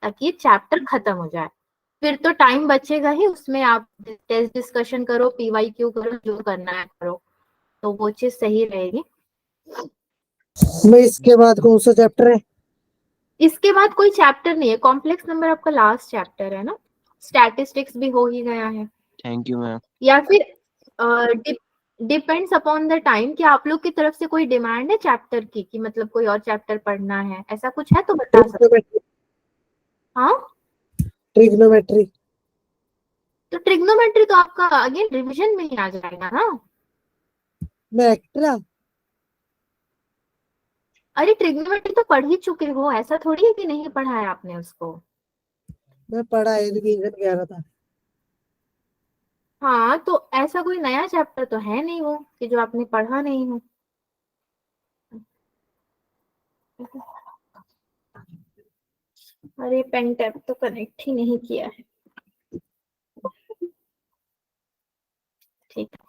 ताकि ये चैप्टर खत्म हो जाए। फिर तो टाइम बचेगा ही, उसमें आप टेस्ट डिस्कशन करो, PYQ करो, जो करना है करो, तो वो चीज सही रहेगी। मैं इसके बाद कौन सा चैप्टर है? इसके बाद कोई चैप्टर नहीं है, कॉम्प्लेक्स नंबर आपका लास्ट चैप्टर है ना, स्टैटिस्टिक्स भी हो ही गया है। Thank you ma'am. या फिर डिपेंड्स अपॉन द टाइम कि आप लोग की तरफ से कोई डिमांड है चैप्टर की, कि मतलब कोई और चैप्टर पढ़ना है, ऐसा कुछ है तो बता सकते। ट्रिग्नोमेट्री। हाँ, ट्रिग्नोमेट्री। तो ट्रिग्नोमेट्री तो आपका अगेन रिवीजन में ही आ जाएगा ना। मैं एक्ट्रा। अरे ट्रिग्नोमेट्री तो पढ़ ही चुके हो, ऐसा थोड़ी है कि नहीं पढ़ा है आपने उसको। मैं पढ़ा है, रिवीजन कह रहा था। हाँ, तो ऐसा कोई नया चैप्टर तो है नहीं वो कि जो आपने पढ़ा नहीं हो। अरे पेन टैब तो कनेक्ट ही नहीं किया है। ठीक है,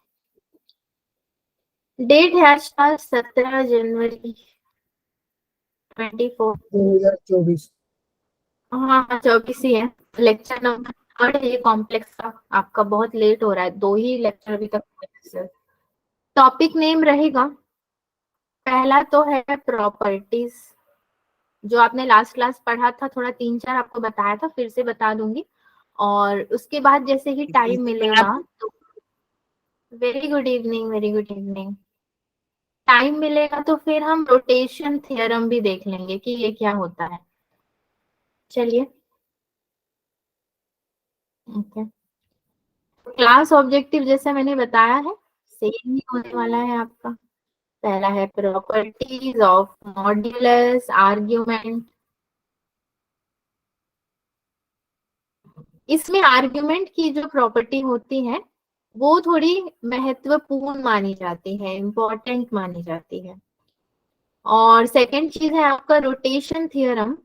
डेट है आज का 17 जनवरी 24। 2024। हाँ 24 ही है। लेक्चर नंबर 8 है ये कॉम्प्लेक्स का। आपका बहुत लेट हो रहा है, 2 ही लेक्चर अभी तक हुए। टॉपिक नेम रहेगा, पहला तो है प्रॉपर्टीज, जो आपने लास्ट क्लास पढ़ा था, थोड़ा 3-4 आपको बताया था, फिर से बता दूंगी। और उसके बाद जैसे ही टाइम मिलेगा तो very good evening, very good evening. Time मिलेगा तो फिर हम रोटेशन थ्योरम भी देख लेंगे कि ये क्या होता है। चलिए, ओके। क्लास ऑब्जेक्टिव जैसे मैंने बताया है सेम ही होने वाला है आपका। पहला है प्रॉपर्टीज ऑफ मॉड्यूलस आर्ग्यूमेंट। इसमें आर्ग्यूमेंट की जो प्रॉपर्टी होती है वो थोड़ी महत्वपूर्ण मानी जाती है, इंपॉर्टेंट मानी जाती है। और सेकंड चीज है आपका रोटेशन थ्योरम।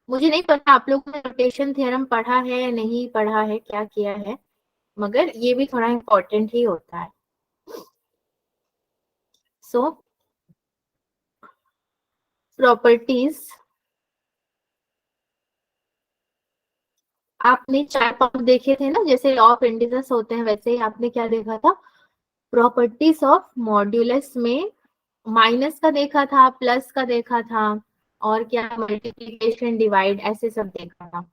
मुझे नहीं पता आप लोगों ने रोटेशन थ्योरम पढ़ा है नहीं पढ़ा है, क्या किया है, मगर ये भी थोड़ा इंपॉर्टेंट ही होता है। सो प्रॉपर्टीज, आपने 4 पार्ट देखे थे ना, जैसे लॉ ऑफ इंडिसेस होते हैं वैसे ही आपने क्या देखा था, प्रॉपर्टीज ऑफ मॉड्यूलस में माइनस का देखा था, प्लस का देखा था, और क्या मल्टीप्लीकेशन डिवाइड ऐसे सब देखा था।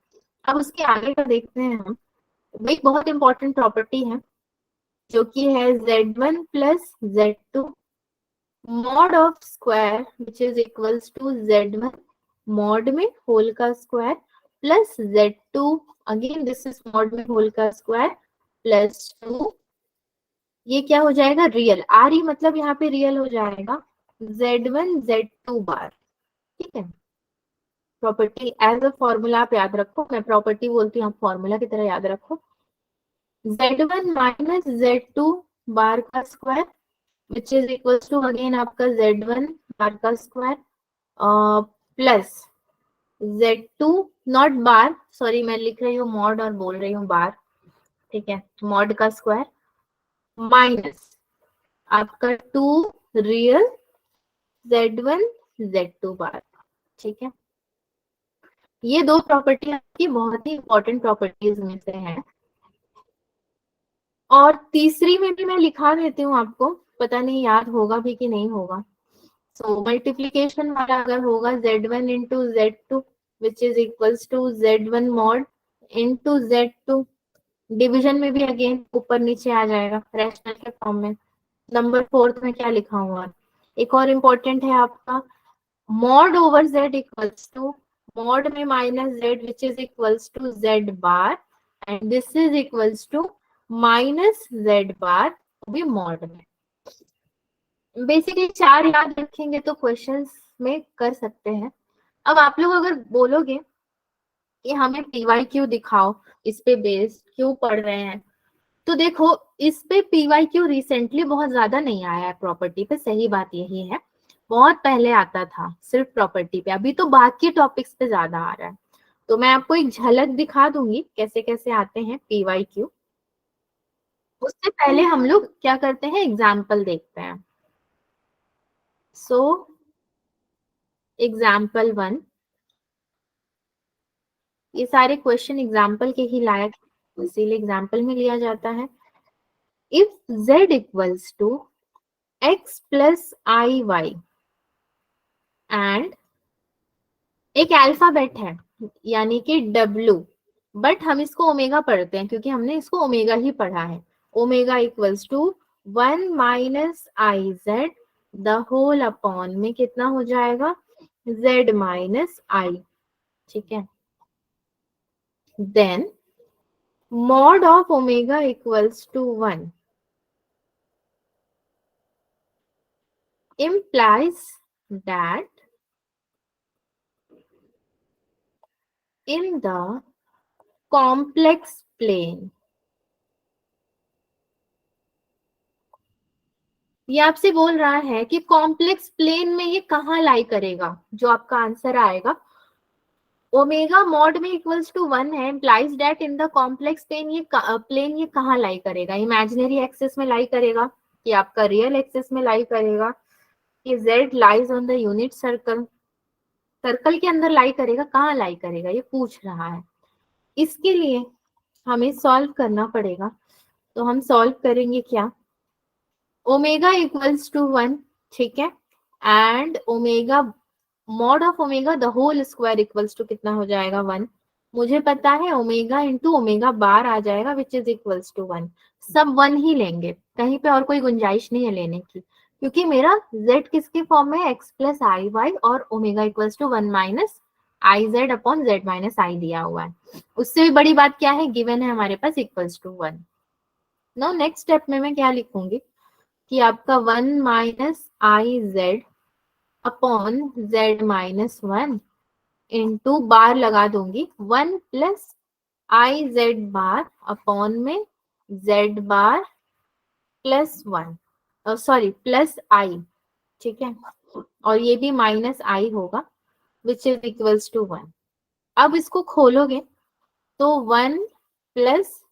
अब उसके आगे का देखते हैं हम। एक बहुत इंपॉर्टेंट प्रॉपर्टी है जो कि है Z1 plus Z2 mod of square which is equals to Z1 mod में होल का square plus Z2 again this is mod में होल का स्क्वायर प्लस 2, ये क्या हो जाएगा रियल, आर ही मतलब यहाँ पे रियल हो जाएगा Z1 Z2 बार। ठीक है, प्रॉपर्टी एज अ फॉर्मूला आप याद रखो, मैं प्रॉपर्टी बोलती हूँ आप फॉर्मूला की तरह याद रखो। Z1 माइनस Z2 बार का square which is equal to again आपका Z1 बार का square plus Z2 not bar, sorry मैं लिख रही हूँ मॉड और बोल रही हूँ बार, ठीक है, मॉड का स्क्वायर माइनस आपका 2 रियल Z1 Z2 बार। ठीक है, ये 2 प्रॉपर्टी आपकी बहुत ही इंपॉर्टेंट प्रॉपर्टीज में से है। और तीसरी में भी मैं लिखा देती हूँ आपको, पता नहीं याद होगा भी कि नहीं होगा। सो मल्टीप्लीकेशन वाला अगर होगा Z1 into Z2 which is equals to Z1 mod into Z2, division में भी अगेन ऊपर नीचे आ जाएगा रैशनल के फॉर्म में। नंबर 4 में क्या लिखा हुआ है, एक और इम्पोर्टेंट है आपका, mod over Z equals to mod में minus Z which is equals to Z bar and this is equals to minus Z bar भी मॉड में। बेसिकली 4 याद रखेंगे तो क्वेश्चंस में कर सकते हैं। अब आप लोग अगर बोलोगे कि हमें PYQ दिखाओ, इस पे बेस्ड क्यों पढ़ रहे हैं, तो देखो इस पे PYQ रिसेंटली बहुत ज्यादा नहीं आया है प्रॉपर्टी पे, सही बात यही है, बहुत पहले आता था सिर्फ प्रॉपर्टी पे, अभी तो बाकी टॉपिक्स पे ज्यादा आ रहा है। तो मैं आपको एक झलक दिखा दूंगी कैसे कैसे आते हैं PYQ। उससे पहले हम लोग क्या करते हैं, एग्जाम्पल देखते हैं। सो एग्जाम्पल 1, ये सारे क्वेश्चन एग्जाम्पल के ही लायक, इसीलिए एग्जाम्पल में लिया जाता है। If z equals to x plus I Y and एक अल्फाबेट है यानी कि W, बट हम इसको ओमेगा पढ़ते हैं क्योंकि हमने इसको ओमेगा ही पढ़ा है। Omega equals to 1 minus I Z the whole upon में कितना हो जाएगा z माइनस आई, ठीक है। Then mod of omega equals to 1 implies that in the complex plane, ये आपसे बोल रहा है कि कॉम्प्लेक्स प्लेन में ये कहाँ लाई करेगा, जो आपका आंसर आएगा ओमेगा मॉड में इक्वल्स टू 1 है, implies that in the complex plane ये कहाँ लाई करेगा, इमेजिनरी एक्सिस में लाई करेगा कि आपका रियल एक्सिस में लाई करेगा कि z lies on the unit circle, circle के अंदर लाई करेगा, कहाँ लाई करेगा ये पूछ रहा है। इसके लिए हमें सॉल्व करना पड़ेगा, तो हम सॉल्व करेंगे क्या, ओमेगा इक्वल्स टू 1, ठीक है, and omega mod of omega the whole square equals to कितना हो जाएगा 1, मुझे पता है ओमेगा इंटू ओमेगा बार आ जाएगा विच इज इक्वल्स टू 1, सब 1 ही लेंगे, कहीं पे और कोई गुंजाइश नहीं है लेने की, क्योंकि मेरा z किसके फॉर्म में है x प्लस आई वाई और omega equals to 1 minus I z upon z minus i दिया हुआ है। उससे भी बड़ी बात क्या है, गिवन है हमारे पास equals to 1। Now next step में मैं क्या लिखूंगी कि आपका 1 माइनस आई z upon z minus 1 into bar लगा दूंगी 1 plus i Z bar upon में z bar plus 1, sorry plus i, ठीक है, और ये भी माइनस आई होगा विच इज इक्वल्स टू 1। अब इसको खोलोगे तो 1 plus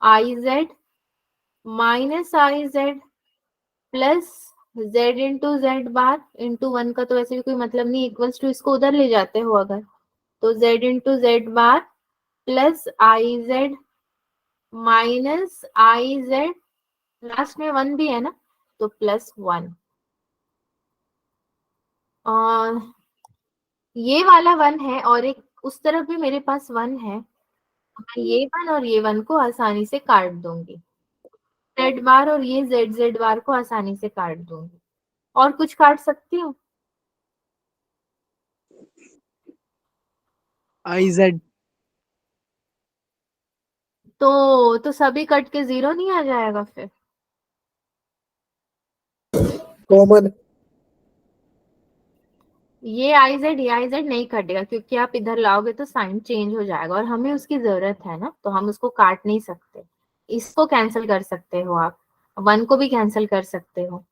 i Z minus I Z plus z into Z bar into 1 का तो वैसे भी कोई मतलब नहीं, इक्वल्स टू इसको उधर ले जाते हो अगर, तो z into Z bar plus i Z minus I Z, last में 1 भी है ना तो प्लस 1, और ये वाला 1 है और एक उस तरफ भी मेरे पास 1 है, मैं ये 1 और ये 1 को आसानी से काट दूंगी, जेड बार और ये जेड बार को आसानी से काट दूंगी, और कुछ काट सकती हूँ आई जेड, तो सभी कट के 0 नहीं आ जाएगा फिर, कॉमन ये आई जेड नहीं कटेगा क्योंकि आप इधर लाओगे तो साइन चेंज हो जाएगा और हमें उसकी जरूरत है ना, तो हम उसको काट नहीं सकते, इसको कैंसिल कर सकते हो आप, 1 को भी कैंसिल कर सकते हो,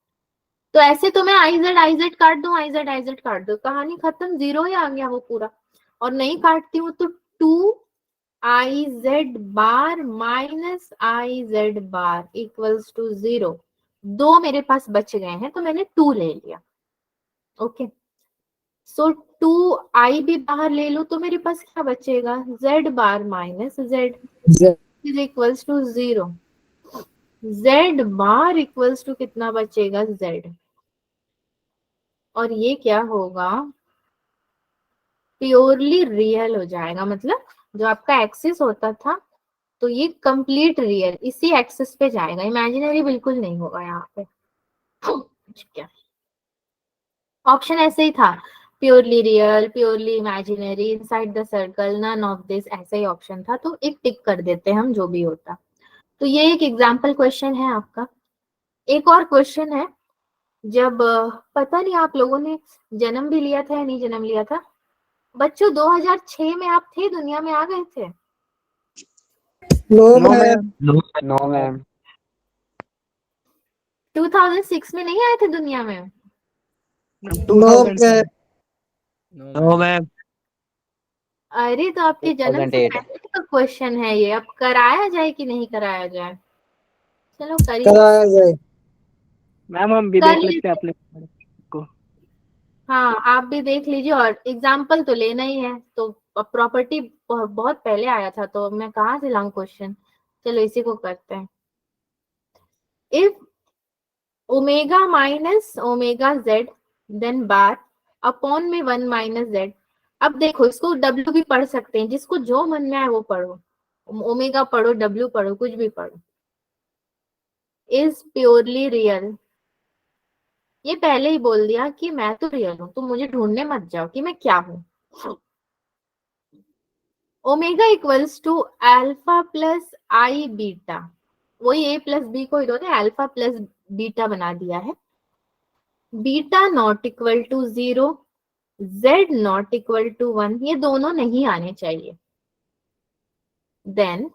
तो ऐसे तो मैं आई जेड काट दूं, आई जेड काट दो, कहानी खत्म, 0 ही आ गया वो पूरा, और नहीं काटती हूँ तो 2 I Z bar minus I Z bar equals to 0, 2 मेरे पास बच गए हैं तो मैंने 2 ले लिया, ओके। सो 2 आई भी बाहर ले लो तो मेरे पास क्या बचेगा, Z bar minus Z is equals to 0, Z bar equals to कितना बचेगा जेड, और ये क्या होगा प्योरली रियल हो जाएगा, मतलब जो आपका एक्सिस होता था तो ये कंप्लीट रियल इसी एक्सिस पे जाएगा, इमेजिनरी बिल्कुल नहीं होगा यहाँ पे, ठीक है। ऑप्शन ऐसे ही था, purely real, purely imaginary, inside the circle, none of this, ऐसा ही ऑप्शन था, तो एक टिक कर देते हम जो भी होता। तो ये एक एग्जाम्पल क्वेश्चन है आपका। एक और क्वेश्चन है, जब पता नहीं आप लोगों ने जन्म भी लिया था या नहीं जन्म लिया था बच्चों, 2006 में आप थे, दुनिया में आ गए थे? No no ma'am, ma'am, no ma'am, 2006 में नहीं आए थे दुनिया में? नो 2007, मैम, नो मैम, अरे तो आपके जन्म से 2008, पहले का क्वेश्चन है ये, अब कराया जाए कि नहीं कराया जाए, चलो कर ही कराया जाए। मैम हम भी कर देख लेते लेते हैं हैं। अपने को। हाँ आप भी देख लीजिए और एग्जाम्पल तो लेना ही है, तो प्रॉपर्टी बहुत पहले आया था, तो मैं कहाँ से लाऊं क्वेश्चन। चलो इसी को करते हैं। If omega minus omega Z then bar upon में 1 माइनस जेड। अब देखो इसको डब्ल्यू भी पढ़ सकते हैं, जिसको जो मन में आए वो पढ़ो, ओमेगा पढ़ो, डब्ल्यू पढ़ो, कुछ भी पढ़ो। Is purely real. ये पहले ही बोल दिया कि मैं तो रियल हूं, तुम मुझे ढूंढने मत जाओ कि मैं क्या हूं। Omega equals to alpha plus I beta, वही ए प्लस बी को इन्होंने अल्फा प्लस बीटा बना दिया है। Beta not equal to 0, Z not equal to 1, ये दोनों नहीं आने चाहिए। Then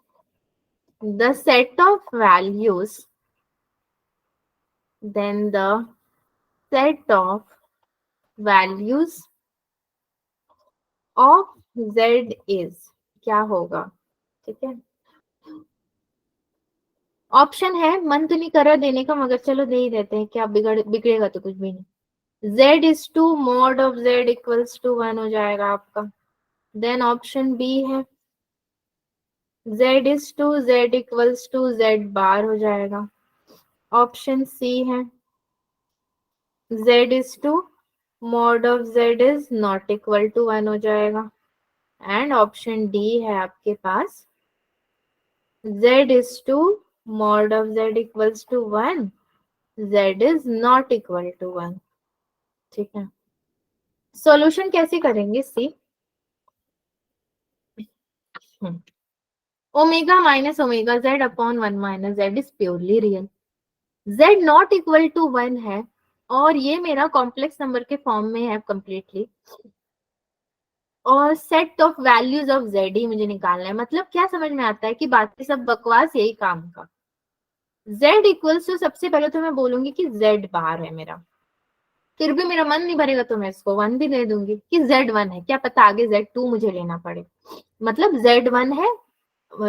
the set of values, then the set of values of z is, क्या होगा। ठीक है, ऑप्शन है, मन तो नहीं कर रहा देने का, मगर चलो दे ही देते हैं, क्या बिगड़ेगा तो कुछ भी नहीं। z is to mod of z equals to 1 हो जाएगा आपका। देन ऑप्शन बी है z is to z equals to z bar हो जाएगा। ऑप्शन सी है z is to mod of z is not equal to 1 हो जाएगा। And option D है आपके पास z is to mod of z equals to 1, z is not equal to 1। ठीक है, solution कैसे करेंगे, see omega minus omega z upon 1 minus z is purely real. z not equal to 1 है और ये मेरा कॉम्प्लेक्स नंबर के form में है कंप्लीटली, और set of values of z ही मुझे निकालना है। मतलब क्या समझ में आता है कि बाकी सब बकवास यही काम का। z इक्वल्स टू, सबसे पहले तो मैं बोलूंगी कि z बार है मेरा, फिर भी मेरा मन नहीं भरेगा तो मैं इसको 1 भी दे दूंगी कि z1 है, क्या पता आगे z2 मुझे लेना पड़े। मतलब z1 है,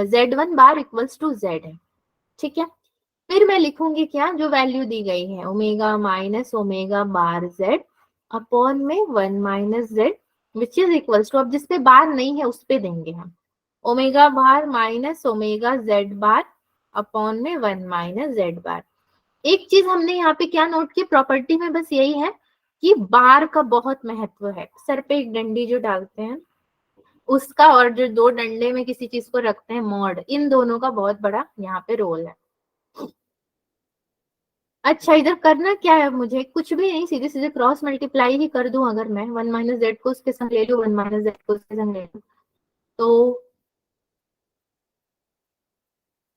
z1 bar equals to z है। ठीक है, फिर मैं लिखूंगी क्या, जो वैल्यू दी गई है omega minus omega bar z upon में 1 minus z which is equals to, अब जिसपे बार नहीं है उस पे देंगे हम, omega bar minus omega z bar upon में 1 माइनस z बार। एक चीज हमने यहाँ पे क्या नोट की प्रॉपर्टी में, बस यही है कि बार का बहुत महत्व है। सर पे एक डंडी जो डालते हैं उसका, और जो दो डंडे में किसी चीज को रखते हैं मॉड, इन दोनों का बहुत बड़ा यहाँ पे रोल है। अच्छा, इधर करना क्या है, मुझे कुछ भी नहीं, सीधे सीधे क्रॉस मल्टीप्लाई ही कर दूं। अगर मैं 1 माइनस जेड को उसके संग ले लूं, 1 माइनस जेड को उसके संग ले लूं, तो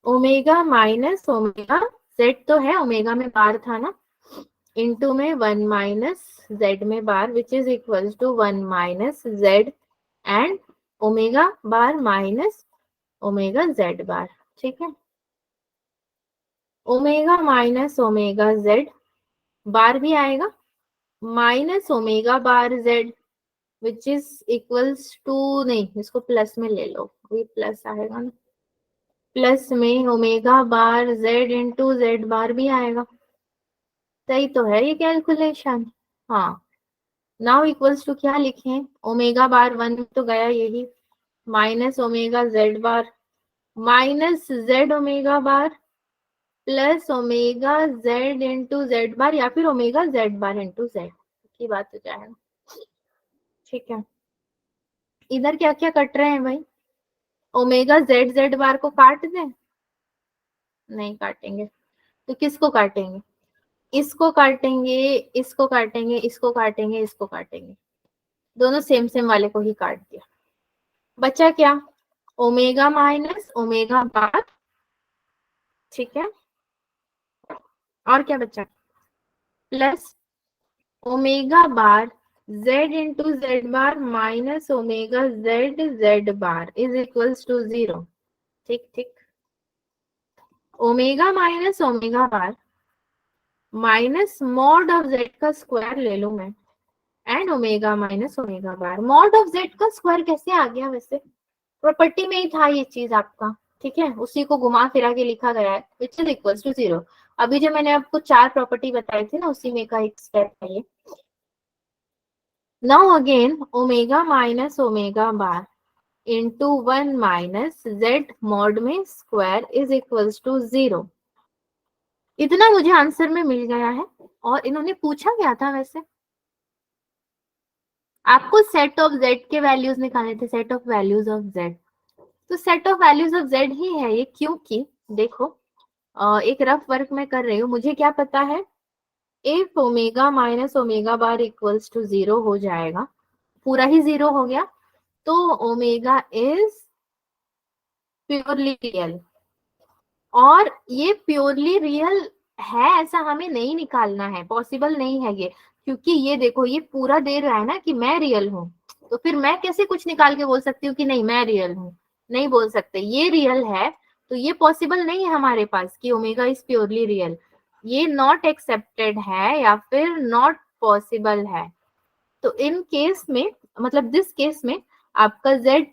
ओमेगा माइनस ओमेगा जेड तो है, ओमेगा में बार था ना, इंटू में 1 माइनस जेड में bar which is equal to 1 minus z and omega bar minus omega z bar. ठीक है, omega minus omega z bar भी आएगा minus omega bar z which is equals to, नहीं इसको प्लस में ले लो, वही प्लस आएगा ना, प्लस में omega bar z into Z bar भी आएगा। सही तो है ये कैलकुलेशन। हाँ, नाउ इक्वल्स टू क्या लिखें, ओमेगा बार 1 में तो गया यही, minus omega z bar minus z omega bar plus omega z into Z bar, या फिर omega z bar into z की बात हो जाएगा। ठीक है, इधर क्या क्या कट रहे हैं भाई, ओमेगा जेड जेड बार को काट दें, नहीं काटेंगे, तो किसको काटेंगे, इसको काटेंगे, इसको काटेंगे, इसको काटेंगे, इसको काटेंगे, दोनों सेम सेम वाले को ही काट दिया। बचा क्या, ओमेगा माइनस ओमेगा बार। ठीक है, और क्या बचा, plus omega bar z into Z bar minus omega Z Z bar is equals to 0। ठीक ठीक, omega minus omega bar minus mod of Z का स्क्वायर ले लूं मैं, and omega minus omega bar. Mod of Z का square कैसे आ गया, वैसे प्रॉपर्टी में ही था ये चीज आपका। ठीक है, उसी को घुमा फिरा के लिखा गया है विच इज इक्वल्स टू 0। अभी जो मैंने आपको 4 प्रॉपर्टी बताई थी ना, उसी में का एक स्टेप है ये। Now again omega minus omega bar into 1 minus Z mod में स्क्वायर इज इक्वल्स टू 0। इतना मुझे आंसर में मिल गया है। और इन्होंने पूछा क्या था वैसे, आपको सेट ऑफ जेड के वैल्यूज निकालने थे, set of values of z. तो set of values of z ही है ये, क्योंकि देखो एक रफ वर्क में कर रही हूँ, मुझे क्या पता है, if omega minus omega bar equals to 0 हो जाएगा, पूरा ही 0 हो गया, तो ओमेगा इज प्योरली रियल। और ये प्योरली रियल है ऐसा हमें नहीं निकालना है, पॉसिबल नहीं है ये, क्योंकि ये देखो ये पूरा दे रहा है ना कि मैं रियल हूँ, तो फिर मैं कैसे कुछ निकाल के बोल सकती हूँ कि नहीं मैं रियल हूँ, नहीं बोल सकते। ये रियल है तो ये पॉसिबल नहीं है हमारे पास कि ओमेगा इज प्योरली रियल, ये नॉट एक्सेप्टेड है या फिर नॉट पॉसिबल है। तो इन केस में, मतलब दिस केस में आपका z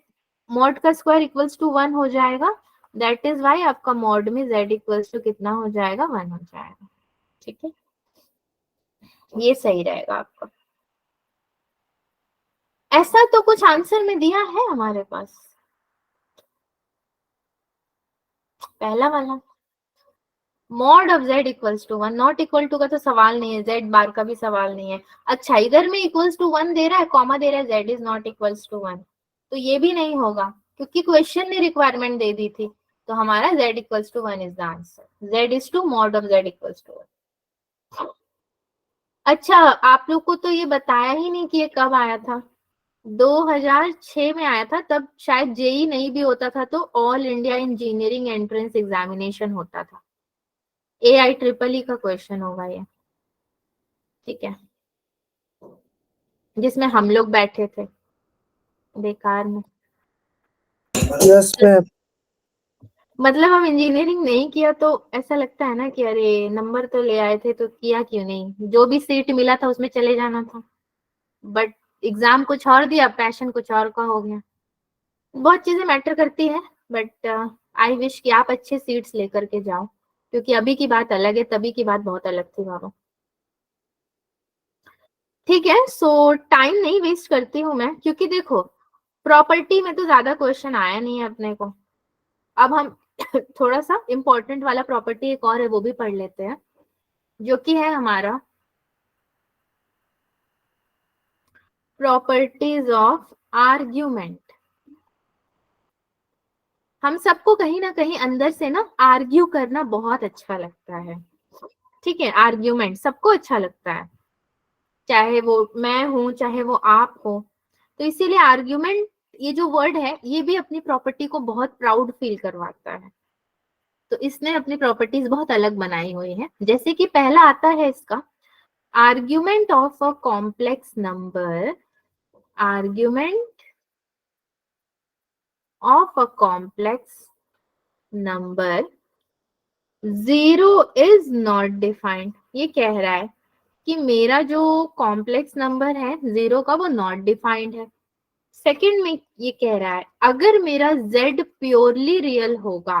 मॉड का स्क्वायर इक्वल्स टू 1 हो जाएगा, दैट इज वाई आपका मॉड में z इक्वल्स टू कितना हो जाएगा, 1 हो जाएगा। ठीक है, ये सही रहेगा आपका। ऐसा तो कुछ आंसर में दिया है हमारे पास, पहला वाला mod of z equals to 1, not equal to का तो सवाल नहीं है, z बार का भी सवाल नहीं है। अच्छा इधर में इक्वल्स टू 1 दे रहा है, कॉमा दे रहा है, z is not equals to 1, तो ये भी नहीं होगा क्योंकि क्वेश्चन ने रिक्वायरमेंट दे दी थी। तो हमारा z equals to 1 is the answer, z is to mod of z equals to 1। अच्छा आप लोग को तो ये बताया ही नहीं कि ये कब आया था, 2006 में आया था, तब शायद जेई नहीं भी होता था, तो all India engineering entrance examination होता था, AIEEE का क्वेश्चन होगा ये। ठीक है, जिसमें हम लोग बैठे थे बेकार में। Yes ma'am. मतलब हम इंजीनियरिंग नहीं किया तो ऐसा लगता है ना कि अरे नंबर तो ले आए थे तो किया क्यों नहीं, जो भी सीट मिला था उसमें चले जाना था, बट एग्जाम कुछ और दिया, पैशन कुछ और का हो गया। बहुत चीजें मैटर करती है, बट आई विश कि आप अच्छे सीट्स लेकर के जाओ, क्योंकि अभी की बात अलग है, तभी की बात बहुत अलग थी बाबा। ठीक है, सो टाइम नहीं वेस्ट करती हूँ मैं, क्योंकि देखो प्रॉपर्टी में तो ज्यादा क्वेश्चन आया नहीं है अपने को। अब हम थोड़ा सा इंपॉर्टेंट वाला प्रॉपर्टी एक और है वो भी पढ़ लेते हैं, जो कि है हमारा प्रॉपर्टीज ऑफ आर्ग्यूमेंट। हम सबको कहीं ना कहीं अंदर से ना आर्ग्यू करना बहुत अच्छा लगता है। ठीक है, आर्ग्यूमेंट सबको अच्छा लगता है, चाहे वो मैं हूं चाहे वो आप हो। तो इसीलिए आर्ग्यूमेंट ये जो वर्ड है ये भी अपनी प्रॉपर्टी को बहुत प्राउड फील करवाता है, तो इसने अपनी प्रॉपर्टीज बहुत अलग बनाई हुई है। जैसे कि पहला आता है इसका argument of a complex number, argument of a complex number 0 is not defined. ये कह रहा है कि मेरा जो कॉम्प्लेक्स नंबर है 0 का वो नॉट डिफाइंड है। सेकंड में ये कह रहा है अगर मेरा z प्योरली रियल होगा,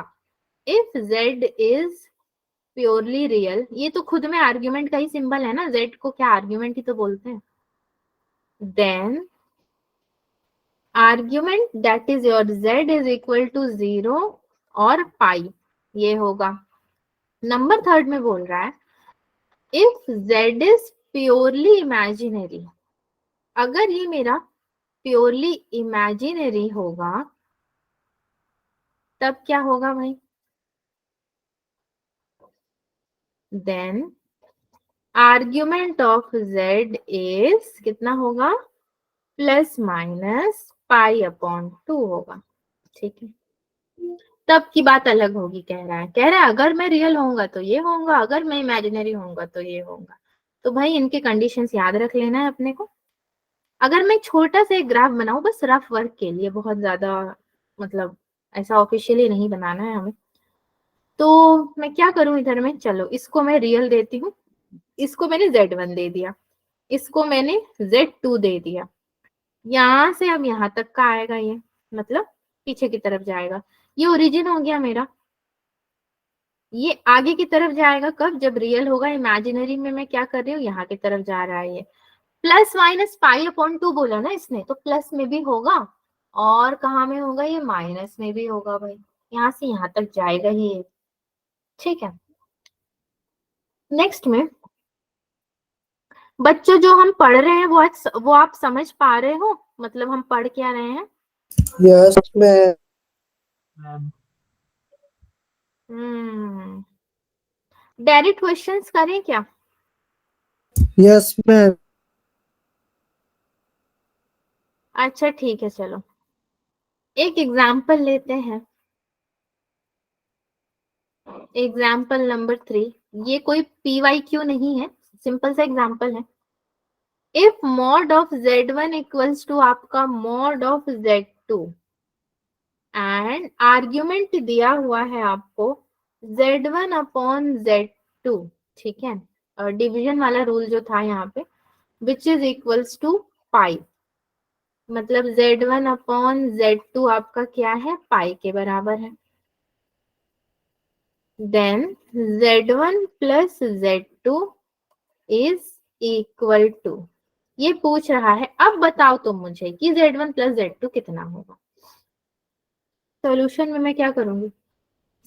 if z is purely real, ये तो खुद में आर्ग्यूमेंट का ही सिंबल है ना, z को क्या आर्ग्यूमेंट ही तो बोलते हैं, then argument that is your z is equal to 0 और पाई, ये होगा। नंबर थर्ड में बोल रहा है if z is purely imaginary, अगर ये मेरा प्योरली इमेजिनरी होगा तब क्या होगा भाई, then argument of z is कितना होगा, प्लस माइनस पाई अपॉन 2 होगा। ठीक है, तब की बात अलग होगी। कह रहा है अगर मैं रियल होऊंगा तो ये होगा, अगर मैं इमेजिनरी होऊंगा तो ये होगा। तो भाई इनके कंडीशंस याद रख लेना है अपने को। अगर मैं छोटा सा एक ग्राफ बनाऊं बस रफ वर्क के लिए, बहुत ज्यादा मतलब ऐसा ऑफिशियली नहीं बनाना है हमें, तो मैं क्या करूं इधर में, चलो इसको मैं रियल देती हूँ, इसको मैंने z1 दे दिया, इसको मैंने z2 दे दिया, यहां से अब यहां तक का आएगा ये, मतलब पीछे की तरफ जाएगा, ये ओरिजिन हो गया मेरा। ये आगे की तरफ जाएगा कब, जब रियल होगा, इमेजिनरी में मैं क्या कर रही हूँ यहाँ की तरफ जा रहा है ये। प्लस माइनस पाई अपॉन 2 बोला ना इसने, तो प्लस में भी होगा और कहाँ में होगा, ये माइनस में भी होगा भाई, यहाँ से यहाँ तक जाएगा ही ये। ठीक है, नेक्स्ट में बच्चों जो हम पढ़ रहे हैं वो आप समझ पा रहे हो, मतलब हम पढ़ क्या रहे हैं? Yes ma'am. डायरेक्ट क्वेश्चंस करें क्या? Yes ma'am. अच्छा ठीक है, चलो एक एग्जाम्पल लेते हैं। एग्जाम्पल नंबर 3, ये कोई PYQ नहीं है, सिंपल सा एग्जाम्पल है। If mod of Z1 equals to आपका mod of Z2 and argument दिया हुआ है आपको Z1 अपॉन Z2, ठीक है, और डिवीजन वाला रूल जो था यहाँ पे, विच इज इक्वल्स टू पाई, मतलब Z1 अपॉन Z2 आपका क्या है, पाई के बराबर है। Then Z1 plus Z2 is equal to, ये पूछ रहा है, अब बताओ तुम मुझे कि Z1 प्लस Z2 कितना होगा। सॉल्यूशन में मैं क्या करूंगी,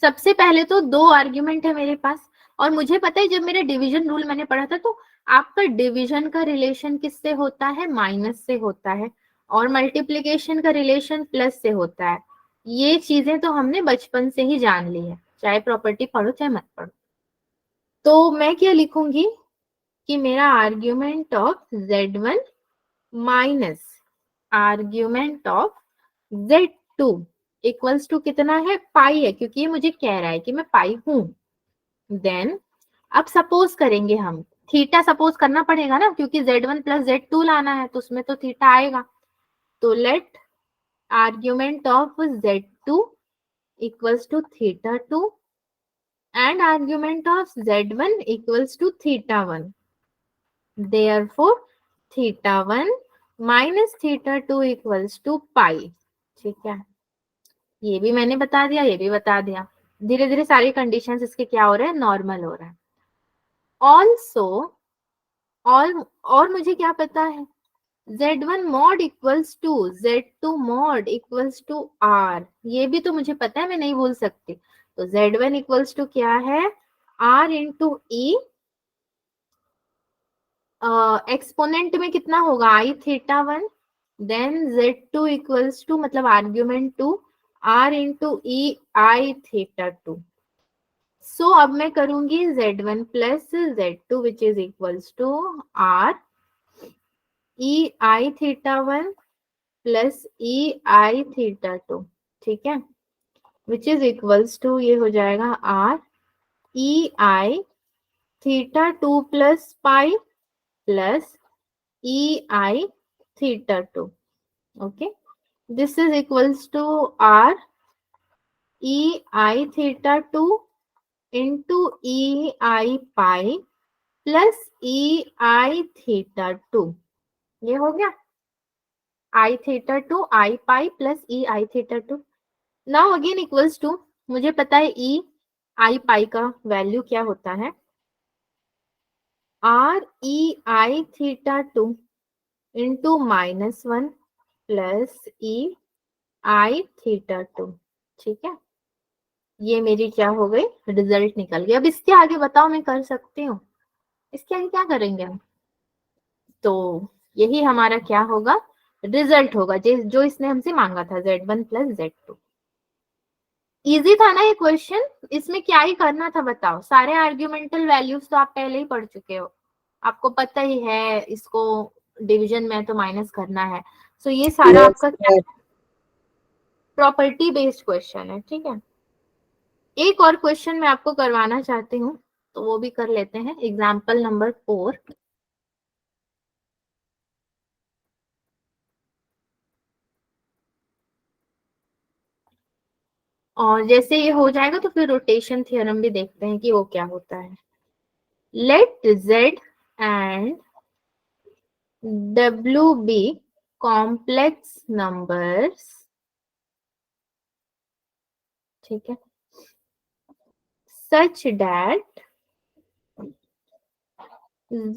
सबसे पहले तो दो आर्ग्यूमेंट है मेरे पास, और मुझे पता है जब मेरा डिवीजन रूल मैंने पढ़ा था तो आपका डिवीजन का रिलेशन किससे होता है, माइनस से होता है, और मल्टीप्लीकेशन का रिलेशन प्लस से होता है। ये चीजें तो हमने बचपन से ही जान ली है, चाहे प्रॉपर्टी पढ़ो चाहे मत पढ़ो। तो मैं क्या लिखूंगी कि मेरा argument of Z1 minus argument of Z2 equals to कितना है, पाई है, क्योंकि ये मुझे कह रहा है कि मैं पाई हूं। देन अब सपोज करेंगे हम, थीटा सपोज करना पड़ेगा ना, क्योंकि Z1 प्लस Z2 लाना है तो उसमें तो थीटा आएगा। तो let argument of Z2 equals to theta 2 and argument of Z1 equals to theta 1. Therefore, theta 1 minus theta 2 equals to pi. ठीक है, ये भी मैंने बता दिया, ये भी बता दिया। धीरे धीरे सारी कंडीशंस इसके क्या हो रहे हैं, नॉर्मल हो रहा है। ऑल्सो और मुझे क्या पता है, Z1 mod equals to Z2 mod equals to R, ये भी तो मुझे पता है, मैं नहीं भूल सकती। तो Z1 इक्वल्स टू क्या है, R इंटू ई, एक्सपोनेंट में कितना होगा, i theta 1, then Z2 equals to मतलब argument 2 R into e i theta 2। So अब मैं करूंगी Z1 plus Z2 which is equals to R e i theta 1 plus e i theta 2, ठीक है, which is equals to ये हो जाएगा R e i theta 2 plus pi plus e I theta 2. Okay, this is equals to R e I theta 2 into e I pi plus e I theta 2. ये हो गया I theta 2 I pi plus e I theta 2. Now again equals to, मुझे पता है e I pi का value क्या होता है, R e I theta 2 into -1 plus e i theta 2, ठीक है, ये मेरी क्या हो गई, रिजल्ट निकल गया। अब इसके आगे बताओ मैं कर सकती हूँ, इसके आगे क्या करेंगे हम, तो यही हमारा क्या होगा, रिजल्ट होगा जो इसने हमसे मांगा था, Z1 प्लस Z2। इजी था ना ये क्वेश्चन, इसमें क्या ही करना था बताओ, सारे आर्ग्यूमेंटल वैल्यूज तो आप पहले ही पढ़ चुके हो, आपको पता ही है इसको डिवीजन में तो माइनस करना है। सो ये सारा यस आपका क्या, प्रॉपर्टी बेस्ड क्वेश्चन है, ठीक है। एक और क्वेश्चन मैं आपको करवाना चाहती हूँ, तो वो भी कर लेते हैं, एग्जाम्पल नंबर 4। और जैसे ये हो जाएगा तो फिर रोटेशन थ्योरम भी देखते हैं कि वो क्या होता है। Let Z and W be complex numbers, ठीक है, such that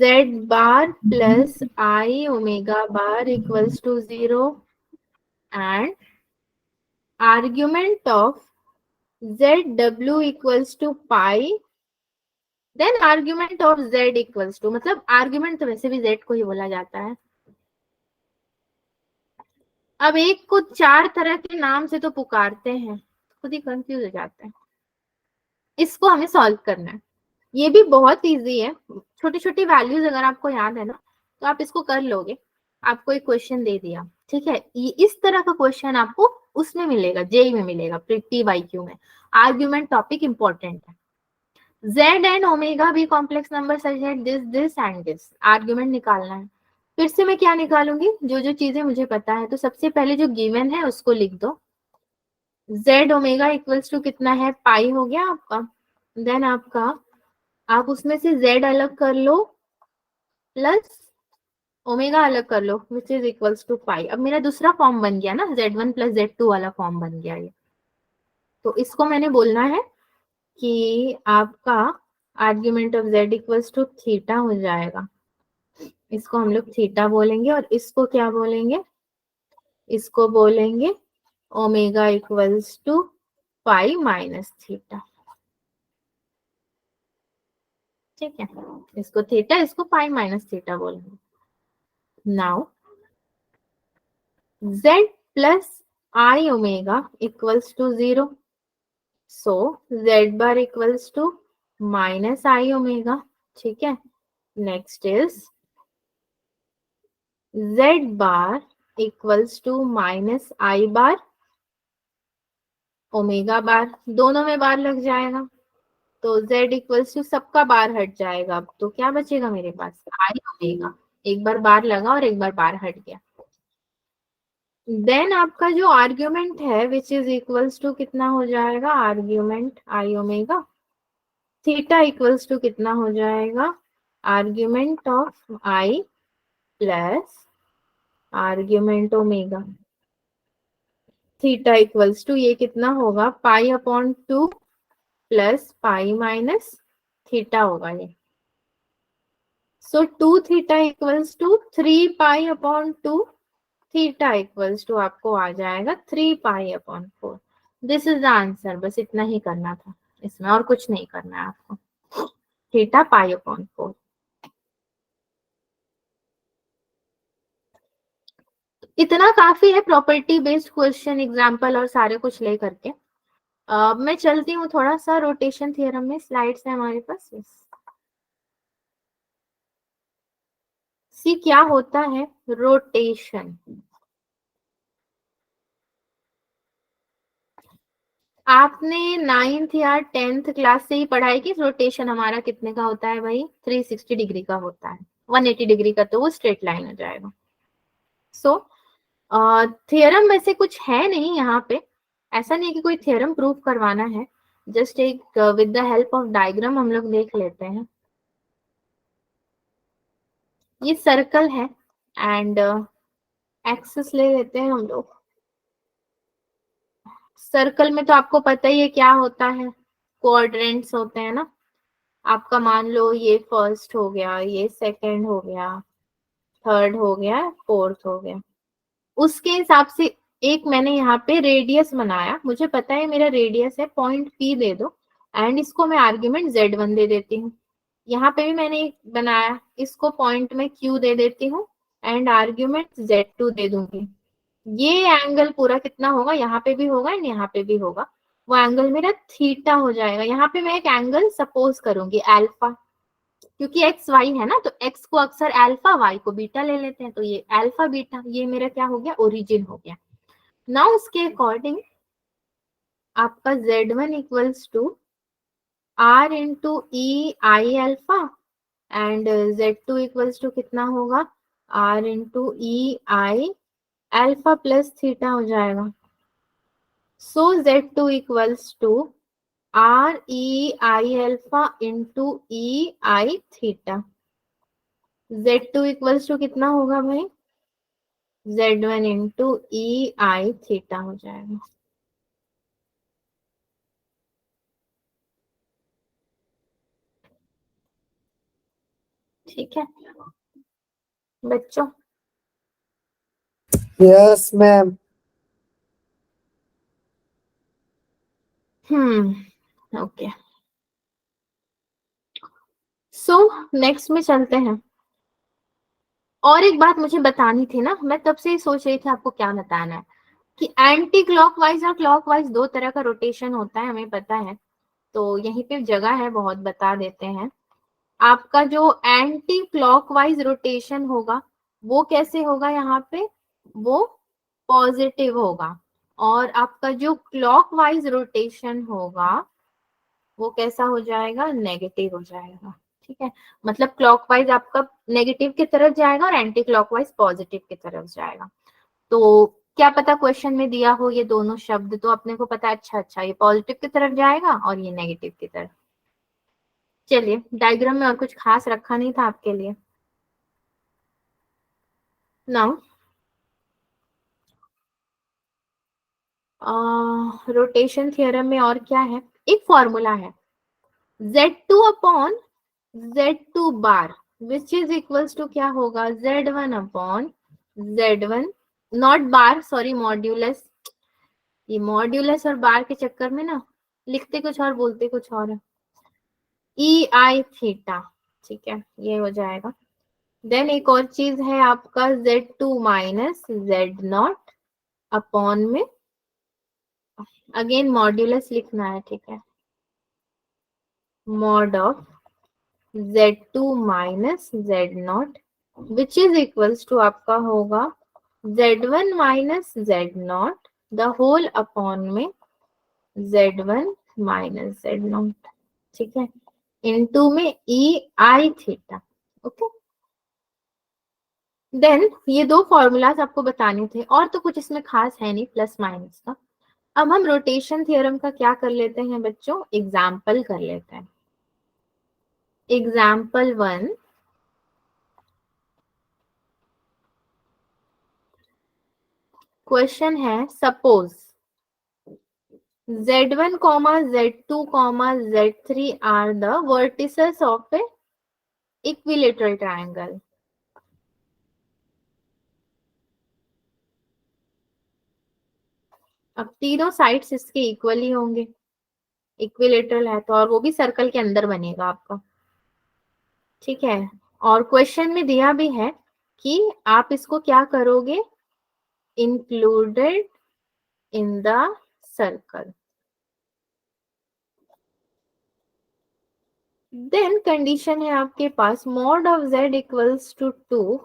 Z bar plus I omega bar equals to 0 and argument of zw equals to pi, then argument of z equals to, मतलब argument तो वैसे भी z को ही बोला जाता है। अब एक को चार तरह के नाम से तो पुकारते हैं, खुद ही कंफ्यूज हो जाते हैं। इसको हमें सॉल्व करना है। ये भी बहुत इजी है, छोटी छोटी वैल्यूज अगर आपको याद है ना तो आप इसको कर लोगे। आपको एक क्वेश्चन दे दिया, ठीक है, इस तरह का क्वेश्चन आपको उसमें मिलेगा, जेई में मिलेगा, PYQ में। आर्ग्यूमेंट टॉपिक इंपॉर्टेंट है। Z एंड ओमेगा भी कॉम्प्लेक्स नंबर सच है, दिस एंड दिस। आर्ग्यूमेंट निकालना है। फिर से मैं क्या निकालूंगी, जो जो चीजें मुझे पता है। तो सबसे पहले जो गिवन है उसको लिख दो। Z ओमेगा इक्वल्स टू कितना है, पाई हो गया आपका। देन आपका, आप उसमें से Z अलग कर लो प्लस ओमेगा अलग कर लो, विच इज इक्वल्स टू पाई। अब मेरा दूसरा फॉर्म बन गया ना, Z1 प्लस Z2 वाला फॉर्म बन गया ये। तो इसको मैंने बोलना है कि आपका argument of Z equals to theta हो जाएगा। इसको हम लोग थीटा बोलेंगे और इसको क्या बोलेंगे, इसको बोलेंगे omega equals to pi minus theta. ठीक है, इसको थीटा, इसको पाई माइनस थीटा बोलेंगे। Now z plus I omega equals to 0, so z bar equals to minus I omega. ठीक है, next is z bar equals to minus I bar omega bar, दोनों में बार लग जाएगा तो z इक्वल्स टू सबका बार हट जाएगा। अब तो क्या बचेगा मेरे पास, आई ओमेगा। एक बार बार लगा और एक बार बार हट गया। देन आपका जो आर्ग्यूमेंट है विच इज इक्वल्स टू कितना हो जाएगा, argument I omega. Theta equals to कितना हो जाएगा, argument of I plus argument omega. Theta equals to ये कितना होगा, pi upon 2 plus pi minus theta होगा ये। So 2 theta equals to 3 pi upon 2, theta equals to आपको आ जाएगा 3 pi upon 4। This is the answer. बस इतना ही करना था इसमें, और कुछ नहीं करना है आपको। Theta pi upon 4। इतना काफी है प्रॉपर्टी बेस्ड क्वेश्चन, एग्जाम्पल और सारे कुछ ले करके। मैं चलती हूँ थोड़ा सा रोटेशन थ्योरम में, स्लाइड्स है हमारे पास। सी क्या होता है रोटेशन। आपने 9th या 10th क्लास से ही पढ़ाई की, रोटेशन हमारा कितने का होता है भाई, 360 डिग्री का होता है। 180 डिग्री का तो वो स्ट्रेट लाइन हो जाएगा। सो थियरम वैसे कुछ है नहीं यहाँ पे, ऐसा नहीं कि कोई थियरम प्रूव करवाना है, जस्ट एक with the help of diagram हम लोग देख लेते हैं। ये सर्कल है एंड एक्सिस ले लेते हैं हम लोग। सर्कल में तो आपको पता ही है क्या होता है, क्वाड्रेंट्स होते हैं ना। आपका मान लो ये फर्स्ट हो गया, ये सेकंड हो गया, थर्ड हो गया, फोर्थ हो गया। उसके हिसाब से एक मैंने यहाँ पे रेडियस बनाया, मुझे पता है मेरा रेडियस है, पॉइंट P दे दो एंड इसको मैं आर्ग्यूमेंट Z1 दे देती हूँ। यहाँ पे भी मैंने एक बनाया, इसको पॉइंट में Q दे देती हूँ एंड आर्ग्यूमेंट Z2 दे दूंगी। ये एंगल पूरा कितना होगा, यहाँ पे भी होगा एंड यहाँ पे भी होगा, वो एंगल मेरा थीटा हो जाएगा। यहाँ पे मैं एक एंगल सपोज करूंगी अल्फा, क्योंकि एक्स वाई है ना, तो एक्स को अक्सर अल्फा, वाई को बीटा ले लेते हैं, तो ये अल्फा बीटा, ये मेरा क्या हो गया, ओरिजिन हो गया। नाउ उसके अकॉर्डिंग आपका Z1 equals to R into e i alpha and Z2 equals to कितना होगा, R into e i alpha plus theta हो जाएगा। So Z2 equals to R e i alpha into e i theta. Z2 equals to कितना होगा भाई, Z1 into e i theta हो जाएगा। ठीक है बच्चों। Yes ma'am. Okay, so next में चलते हैं। और एक बात मुझे बतानी थी ना, मैं तब से ही सोच रही थी आपको क्या बताना है, कि एंटी क्लॉकवाइज और क्लॉकवाइज दो तरह का रोटेशन होता है, हमें पता है। तो यहीं पे जगह है, बहुत बता देते हैं। आपका जो एंटी क्लॉकवाइज रोटेशन होगा वो कैसे होगा, यहाँ पे वो पॉजिटिव होगा, और आपका जो क्लॉकवाइज रोटेशन होगा वो कैसा हो जाएगा, नेगेटिव हो जाएगा। ठीक है, मतलब क्लॉकवाइज आपका नेगेटिव की तरफ जाएगा और एंटी क्लॉकवाइज पॉजिटिव की तरफ जाएगा। तो क्या पता क्वेश्चन में दिया हो ये दोनों शब्द, तो अपने को पता है अच्छा अच्छा ये पॉजिटिव की तरफ जाएगा और ये नेगेटिव की तरफ। चलिए, डायग्राम में और कुछ खास रखा नहीं था आपके लिए। नाउ रोटेशन थ्योरम में और क्या है, एक फॉर्मूला है Z2 upon Z2 bar which is equals to क्या होगा, Z1 upon Z1 not bar, sorry modulus. ये मॉड्यूलस और बार के चक्कर में ना लिखते कुछ और बोलते कुछ और है। ई आई थीटा, ठीक है, ये हो जाएगा। देन एक और चीज है आपका Z2 माइनस Z0 अपॉन में, अगेन मॉड्यूलस लिखना है, ठीक है, mod of Z2 minus Z0 which is equals to आपका होगा Z1 minus Z0 the whole upon में Z1 माइनस Z0, ठीक है, इनटू में e i theta. Okay, then ये दो फॉर्मूलाज आपको बताने थे, और तो कुछ इसमें खास है नहीं प्लस माइनस का। अब हम रोटेशन थ्योरम का क्या कर लेते हैं बच्चों, एग्जाम्पल कर लेते हैं। एग्जाम्पल 1, क्वेश्चन है suppose Z1, Z2, Z3 are the vertices of a equilateral triangle. अब तीनों साइड्स इसके इक्वली होंगे, इक्विलेटरल है तो, और वो भी सर्कल के अंदर बनेगा आपका, ठीक है। और क्वेश्चन में दिया भी है कि आप इसको क्या करोगे, included in the circle. Then condition है आपके पास mod of z equals to 2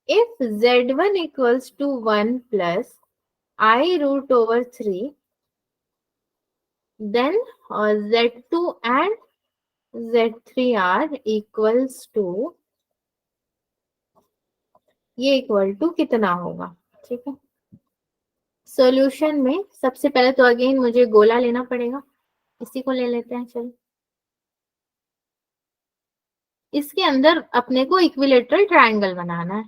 if z1 equals to 1 plus I root over 3, then z2 and z3 are equals to, ये इक्वल टू कितना होगा, ठीक है। सॉल्यूशन में सबसे पहले तो अगेन मुझे गोला लेना पड़ेगा, इसी को ले लेते हैं, चलो। इसके अंदर अपने को इक्विलेटरल ट्रायंगल बनाना है,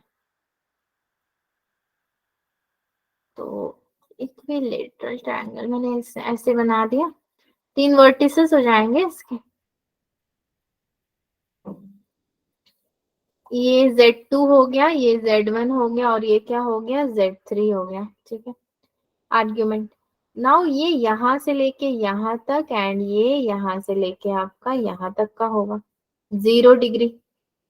तो इक्विलेटरल ट्रायंगल मैंने ऐसे बना दिया, 3 वर्टिसेस हो जाएंगे इसके, ये Z2 हो गया, ये Z1 हो गया, और ये क्या हो गया, Z3 हो गया, ठीक है। आर्ग्यूमेंट नाउ ये यहां से लेके यहां तक एंड ये यहां से लेके आपका यहां तक का होगा 0 डिग्री,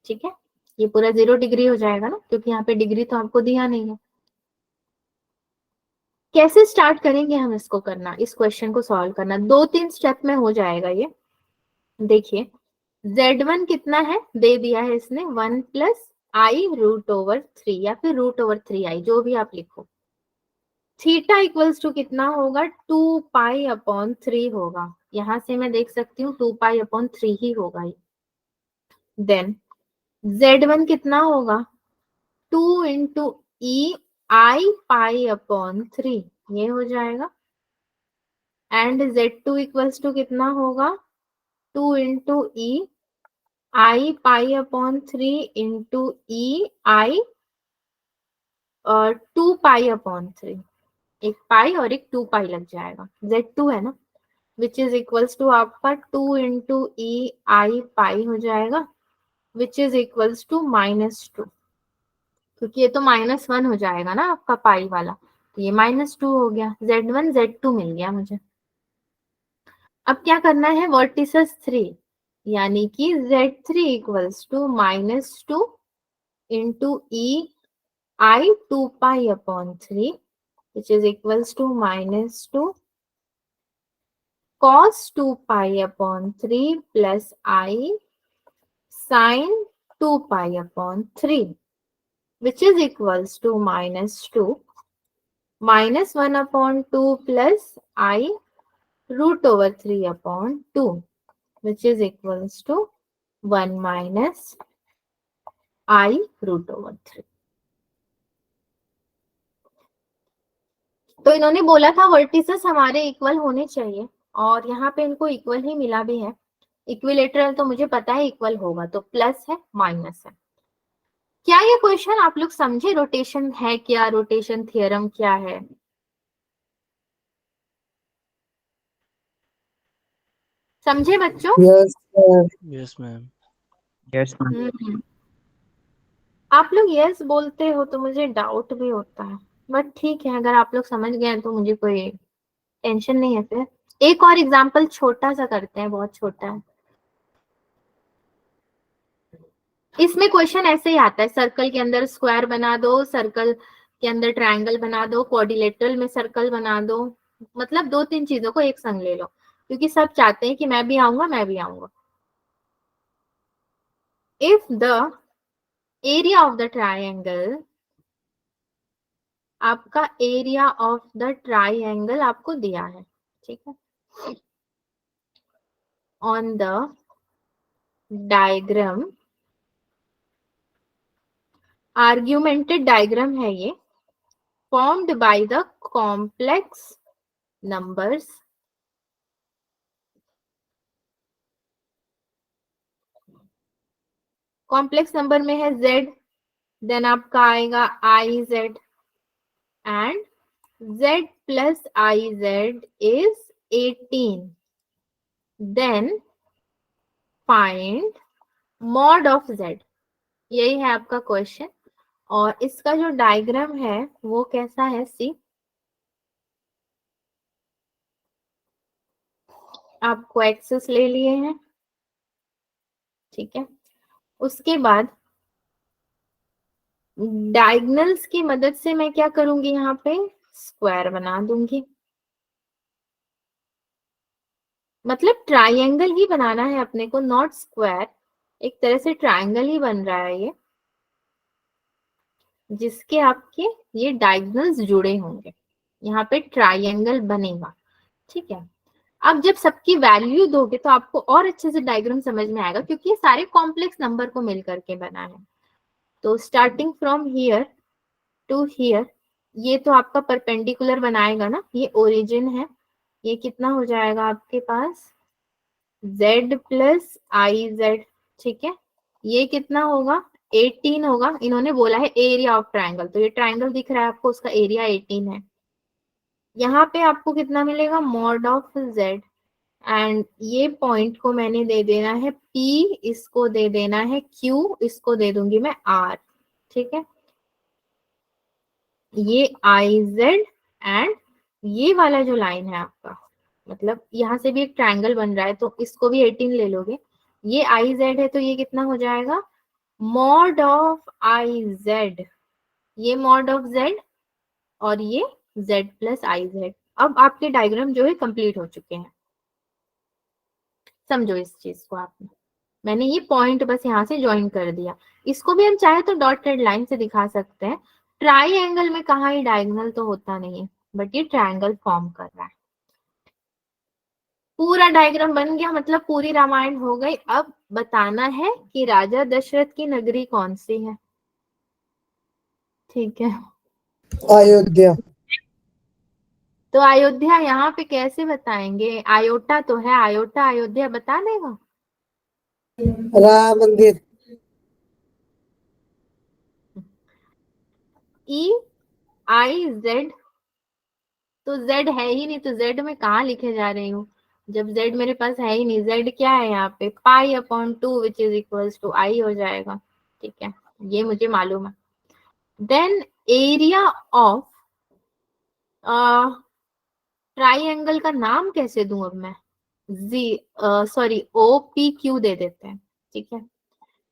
ठीक है। ये पूरा 0 डिग्री हो जाएगा ना, क्योंकि यहाँ पे डिग्री तो आपको दिया नहीं है। कैसे स्टार्ट करेंगे हम इसको करना, इस क्वेश्चन को सॉल्व करना, 2-3 स्टेप में हो जाएगा ये। देखिए Z1 कितना है, दे दिया है इसने 1 प्लस आई रूट ओवर 3 या फिर रूट ओवर 3i, जो भी आप लिखो। थीटा इक्वल्स टू कितना होगा, 2 पाई अपॉन 3 होगा, यहां से मैं देख सकती हूँ 2 पाई अपॉन 3 ही होगा ये। देन Z1 कितना होगा, 2 इंटू ई आई पाई अपॉन 3, ये हो जाएगा। एंड Z2 इक्वल्स टू कितना होगा, 2 इंटू ई आई पाई अपॉन 3 इंटू ई आई 2 पाई अपॉन 3, एक पाई और एक 2 पाई लग जाएगा, Z2 है ना, विच इज इक्वल्स टू आपका 2 इंटू ई आई पाई हो जाएगा, विच इज इक्वल्स टू -2, क्योंकि ये तो -1 हो जाएगा ना आपका पाई वाला, तो ये -2 हो गया, Z1 Z2 मिल गया मुझे। अब क्या करना है, वर्टिसेस 3, यानी कि Z3 equals to -2 into EI 2π/3 which is equals to -2 cos 2π/3 plus I sin 2π/3 which is equals to -2 -1/2 plus I √3/2 which is equals to 1 minus I √3। तो इन्होंने बोला था वर्टिसेस हमारे इक्वल होने चाहिए और यहाँ पे इनको इक्वल ही मिला भी है। इक्विलेटरल तो मुझे पता है इक्वल होगा, तो प्लस है माइनस है। क्या ये क्वेश्चन आप लोग समझे रोटेशन है क्या, रोटेशन थ्योरम क्या है? समझे बच्चों? Yes sir. Yes ma'am. Yes ma'am. आप लोग यस बोलते हो तो मुझे डाउट भी होता है, बट ठीक है, अगर आप लोग समझ गए तो मुझे कोई टेंशन नहीं है। फिर एक और एग्जांपल छोटा सा करते हैं, बहुत छोटा है। इसमें क्वेश्चन ऐसे ही आता है, सर्कल के अंदर स्क्वायर बना दो, सर्कल के अंदर ट्रायंगल बना दो, क्वाड्रिलेटरल में सर्कल बना दो, मतलब 2-3 चीजों को एक संग ले लो, क्योंकि सब चाहते हैं कि मैं भी आऊंगा मैं भी आऊंगा। If the area of the triangle, आपका एरिया ऑफ द ट्रायंगल आपको दिया है, ठीक है, on the diagram, augmented diagram है ये, formed by the complex numbers complex number में है z, देन आपका आएगा iz and z plus iz is 18, then find mod of z। यही है आपका क्वेश्चन, और इसका जो डायग्राम है वो कैसा है, सी आपको एक्सेस ले लिए हैं, ठीक है। उसके बाद डायगोनल्स की मदद से मैं क्या करूंगी, यहाँ पे स्क्वायर बना दूंगी, मतलब ट्रायंगल ही बनाना है अपने को, नॉट स्क्वायर, एक तरह से ट्रायंगल ही बन रहा है ये, जिसके आपके ये डायगोनल्स जुड़े होंगे, यहाँ पे ट्रायंगल बनेगा, ठीक है। अब जब सबकी वैल्यू दोगे तो आपको और अच्छे से डायग्राम समझ में आएगा, क्योंकि ये सारे कॉम्प्लेक्स नंबर को मिल करके बना है। तो starting from here to here, ये तो आपका परपेंडिकुलर बनाएगा ना, ये ओरिजिन है, ये कितना हो जाएगा आपके पास z प्लस आई जेड, ठीक है। ये कितना होगा 18 होगा, इन्होंने बोला है एरिया ऑफ ट्रायंगल, तो ये ट्रायंगल दिख रहा है आपको, उसका एरिया 18 है। यहाँ पे आपको कितना मिलेगा मॉड ऑफ z, एंड ये पॉइंट को मैंने दे देना है p, इसको दे देना है q, इसको दे दूंगी मैं r, ठीक है। ये आई जेड एंड ये वाला जो लाइन है आपका, मतलब यहाँ से भी एक ट्रायंगल बन रहा है तो इसको भी 18 ले लोगे, ये आई जेड है तो ये कितना हो जाएगा मॉड ऑफ आई जेड, ये मॉड ऑफ जेड और ये जेड प्लस आई जेड। अब आपके डायग्राम जो है कंप्लीट हो चुके हैं, समझो इस चीज को आपने, मैंने ये पॉइंट बस यहाँ से ज्वाइन कर दिया, इसको भी हम चाहे तो डॉटेड लाइन से दिखा सकते हैं। ट्राइएंगल में कहाँ ही डायगोनल तो होता नहीं है, बट ये ट्रायंगल फॉर्म कर रहा है। पूरा डायग्राम बन गया, मतलब पूरी रामायण हो गई। अब बताना है कि राजा दशरथ की नगरी कौन सी है, ठीक है। अयोध्या। तो अयोध्या यहाँ पे कैसे बताएंगे, आयोटा तो है, आयोटा अयोध्या बता देगा। राम मंदिर। ई आई जेड, तो z है ही नहीं, तो z में कहाँ लिखे जा रही हूँ, जब z मेरे पास है ही नहीं। z क्या है यहाँ पे π/2 which is equals to i हो जाएगा, ठीक है, ये मुझे मालूम है। देन एरिया ऑफ ट्राइएंगल का नाम कैसे दूं अब मैं, सॉरी ओ पी क्यू दे देते हैं, ठीक है,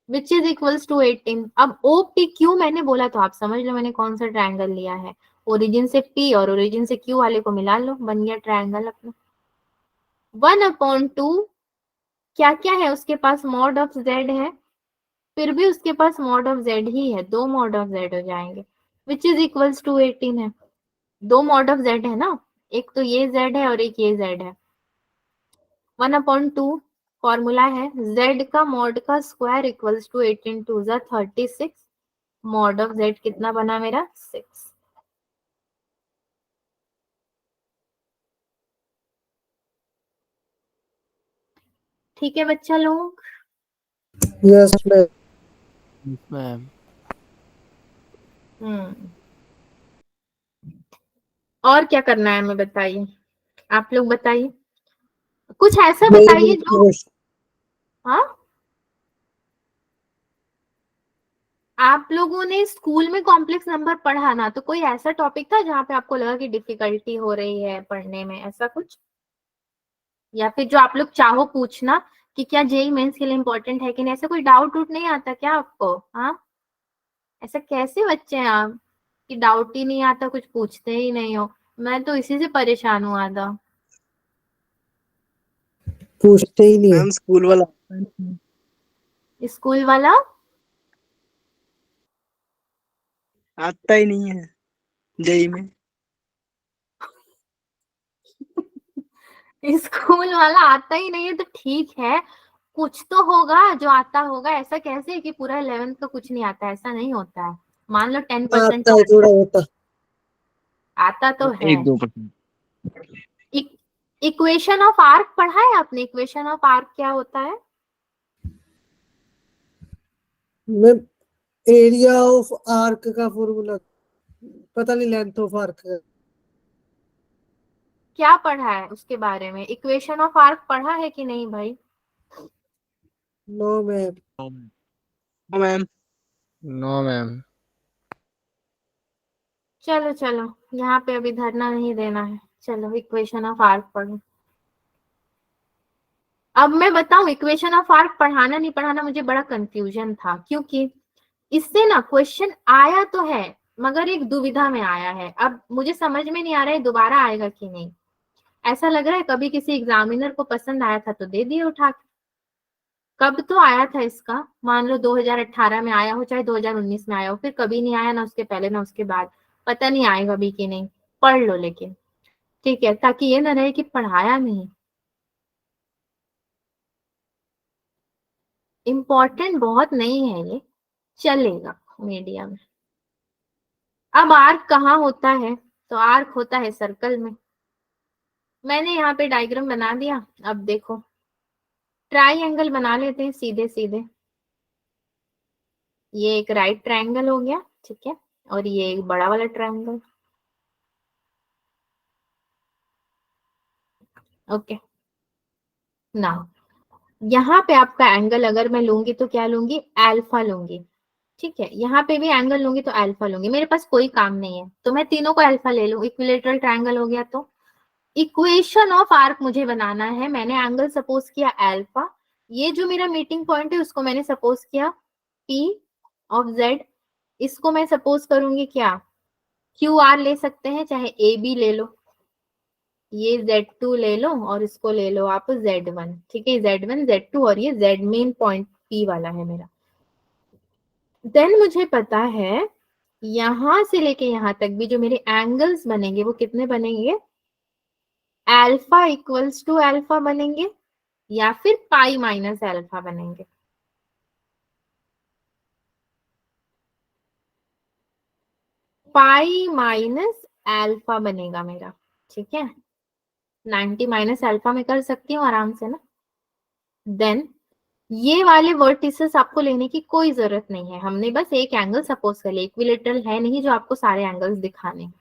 विच इज इक्वल्स टू 18। अब ओ पी क्यू मैंने बोला तो आप समझ लो मैंने कौन सा ट्रायंगल लिया है, ओरिजिन से पी और ओरिजिन से क्यू वाले को मिला लो, बन गया ट्रायंगल अपना। 1/2 क्या क्या है उसके पास, मॉड ऑफ जेड है, फिर भी उसके पास मॉड ऑफ जेड ही है, दो मॉड ऑफ जेड हो जाएंगे, विच इज इक्वल्स टू 18 है। दो मॉड ऑफ जेड है ना, एक तो ये जेड है और एक ये जेड है। 1/2 फॉर्मूला है z का मॉड का square equals to 18 to 36, mod of z कितना बना मेरा 6। ठीक है बच्चा लोग। Yes ma'am. मैम हम्म, और क्या करना है हमें बताइए, आप लोग बताइए, कुछ ऐसा बताइए जो, हाँ आप लोगों ने स्कूल में कॉम्प्लेक्स नंबर पढ़ा ना, तो कोई ऐसा टॉपिक था जहाँ पे आपको लगा कि डिफिकल्टी हो रही है पढ़ने में, ऐसा कुछ, या फिर जो आप लोग चाहो पूछना कि क्या जेई मेंस के लिए इम्पोर्टेंट है कि नहीं, ऐसा कोई डाउट उट नहीं आता क्या आपको? हाँ, ऐसा कैसे बच्चे हैं आप कि डाउट ही नहीं आता, कुछ पूछते ही नहीं हो? मैं तो इसी से परेशान हुआ था। पूछते ही नहीं है। मैम स्कूल वाला स्कूल वाला आता ही नहीं है जेई में। स्कूल वाला आता ही नहीं है तो ठीक है, कुछ तो होगा जो आता होगा, ऐसा कैसे है कि पूरा 11th का कुछ नहीं आता, ऐसा नहीं होता है। मान लो 10% आता तो है थोड़ा होता। आता तो है। 1-2%। इक्वेशन ऑफ आर्क पढ़ा है आपने? इक्वेशन ऑफ आर्क क्या होता है? मैम एरिया ऑफ आर्क का फॉर्मूला पता नहीं, लेंथ ऑफ आर्क का। क्या पढ़ा है उसके बारे में? इक्वेशन ऑफ आर्क पढ़ा है कि नहीं भाई? No ma'am. No ma'am. No ma'am. चलो चलो, यहाँ पे अभी धरना नहीं देना है, चलो इक्वेशन ऑफ आर्क पढ़ो। अब मैं बताऊं, इक्वेशन ऑफ आर्क पढ़ाना नहीं पढ़ाना मुझे बड़ा कंफ्यूजन था, क्योंकि इससे ना क्वेश्चन आया तो है मगर एक दुविधा में आया है। अब मुझे समझ में नहीं आ रहा है दोबारा आएगा कि नहीं। ऐसा लग रहा है कभी किसी एग्जामिनर को पसंद आया था तो दे दिए उठा के। कब तो आया था इसका, मान लो 2018 में आया हो, चाहे 2019 में आया हो, फिर कभी नहीं आया ना उसके पहले ना उसके बाद, पता नहीं आएगा भी कि नहीं। पढ़ लो लेकिन, ठीक है, ताकि ये ना रहे कि पढ़ाया नहीं। इम्पोर्टेंट बहुत नहीं है ये, चलेगा मीडिया में। अब आर्क कहाँ होता है? तो आर्क होता है सर्कल में। मैंने यहाँ पे डायग्राम बना दिया, अब देखो ट्राइंगल बना लेते हैं सीधे सीधे। ये एक राइट ट्रायंगल हो गया, ठीक है, और ये एक बड़ा वाला ट्रायंगल, ओके ना। यहाँ पे आपका एंगल अगर मैं लूंगी तो क्या लूंगी? अल्फा लूंगी, ठीक है, यहाँ पे भी एंगल लूंगी तो अल्फा लूंगी। मेरे पास कोई काम नहीं है तो मैं तीनों को अल्फा ले लूं, इक्विलेटरल ट्रायंगल हो गया। तो इक्वेशन ऑफ आर्क मुझे बनाना है, मैंने एंगल सपोज किया अल्फा, ये जो मेरा मीटिंग पॉइंट है उसको मैंने सपोज किया P ऑफ Z, इसको मैं सपोज करूंगी क्या? क्यू आर ले सकते हैं, चाहे ए बी ले लो, ये Z2 ले लो और इसको ले लो आप Z1, ठीक है, Z1 Z2 और ये Z मेन पॉइंट P वाला है मेरा। देन मुझे पता है यहां से लेके यहां तक भी जो मेरे एंगल्स बनेंगे वो कितने बनेंगे? अल्फा इक्वल्स टू अल्फा बनेंगे या फिर पाई माइनस अल्फा बनेंगे। पाई माइनस अल्फा बनेगा मेरा, ठीक है, 90 माइनस अल्फा में कर सकती हूँ आराम से ना। देन ये वाले वर्टिसेस आपको लेने की कोई जरूरत नहीं है, हमने बस एक एंगल सपोज कर लिया, इक्विलेटरल है नहीं जो आपको सारे एंगल्स दिखाने।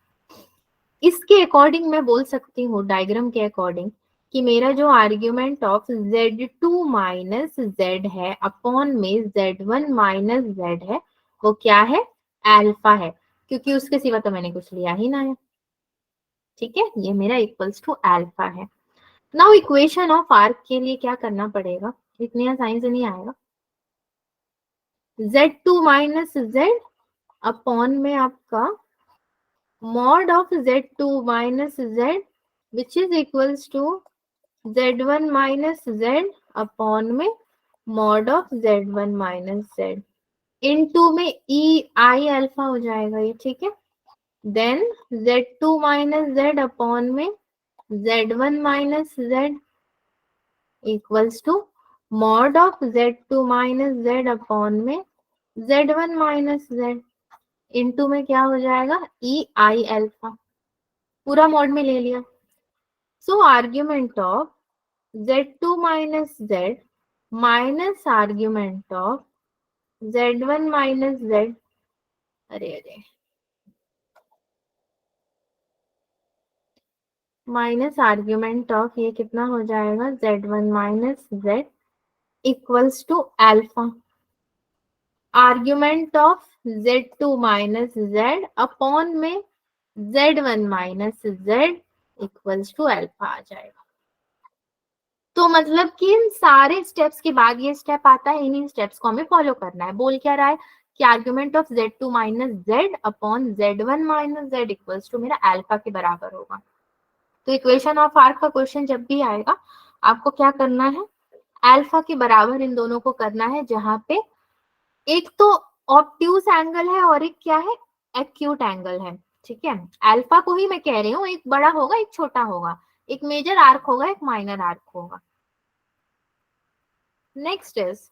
इसके अकॉर्डिंग मैं बोल सकती हूँ डायग्राम के अकॉर्डिंग कि मेरा जो argument of Z2 minus Z है अपॉन में Z1 माइनस Z है वो क्या है? अल्फा है, क्योंकि उसके सिवा तो मैंने कुछ लिया ही ना है, ठीक है, ये मेरा इक्वल्स टू अल्फा है। नाउ इक्वेशन ऑफ आर्क के लिए क्या करना पड़ेगा, इतनी आसानी से नहीं आएगा। Z2 माइनस Z अपॉन में आपका mod of Z2 minus Z which is equals to Z1 minus Z upon में mod of Z1 minus Z into में ई आई अल्फा हो जाएगा ये, ठीक है। Then Z2 minus Z upon में Z1 minus Z equals to mod of Z2 minus Z upon में Z1 minus Z into में क्या हो जाएगा, ई आई अल्फा, पूरा मॉड में ले लिया। So argument of Z2 minus Z minus argument of Z1 minus Z, अरे माइनस आर्ग्यूमेंट ऑफ ये कितना हो जाएगा, Z1 minus Z equals to alpha, argument of Z2 minus Z upon में Z1 minus Z equals to alpha आ जाएगा। तो मतलब कि इन सारे स्टेप्स के बाद ये स्टेप आता है, इन्हीं स्टेप्स को हमें फॉलो करना है। बोल क्या रहा है कि argument of Z2 minus Z upon Z1 minus Z equals to मेरा अल्फा के बराबर होगा। तो इक्वेशन ऑफ आर्क का क्वेश्चन जब भी आएगा आपको क्या करना है, अल्फा के बराबर इन दोनों को करना है, जहां पे एक तो ऑब्ट्यूज एंगल है और एक क्या है, एक्यूट एंगल है, ठीक है। अल्फा को ही मैं कह रही हूँ, एक बड़ा होगा एक छोटा होगा, एक मेजर आर्क होगा एक माइनर आर्क होगा। नेक्स्ट इज,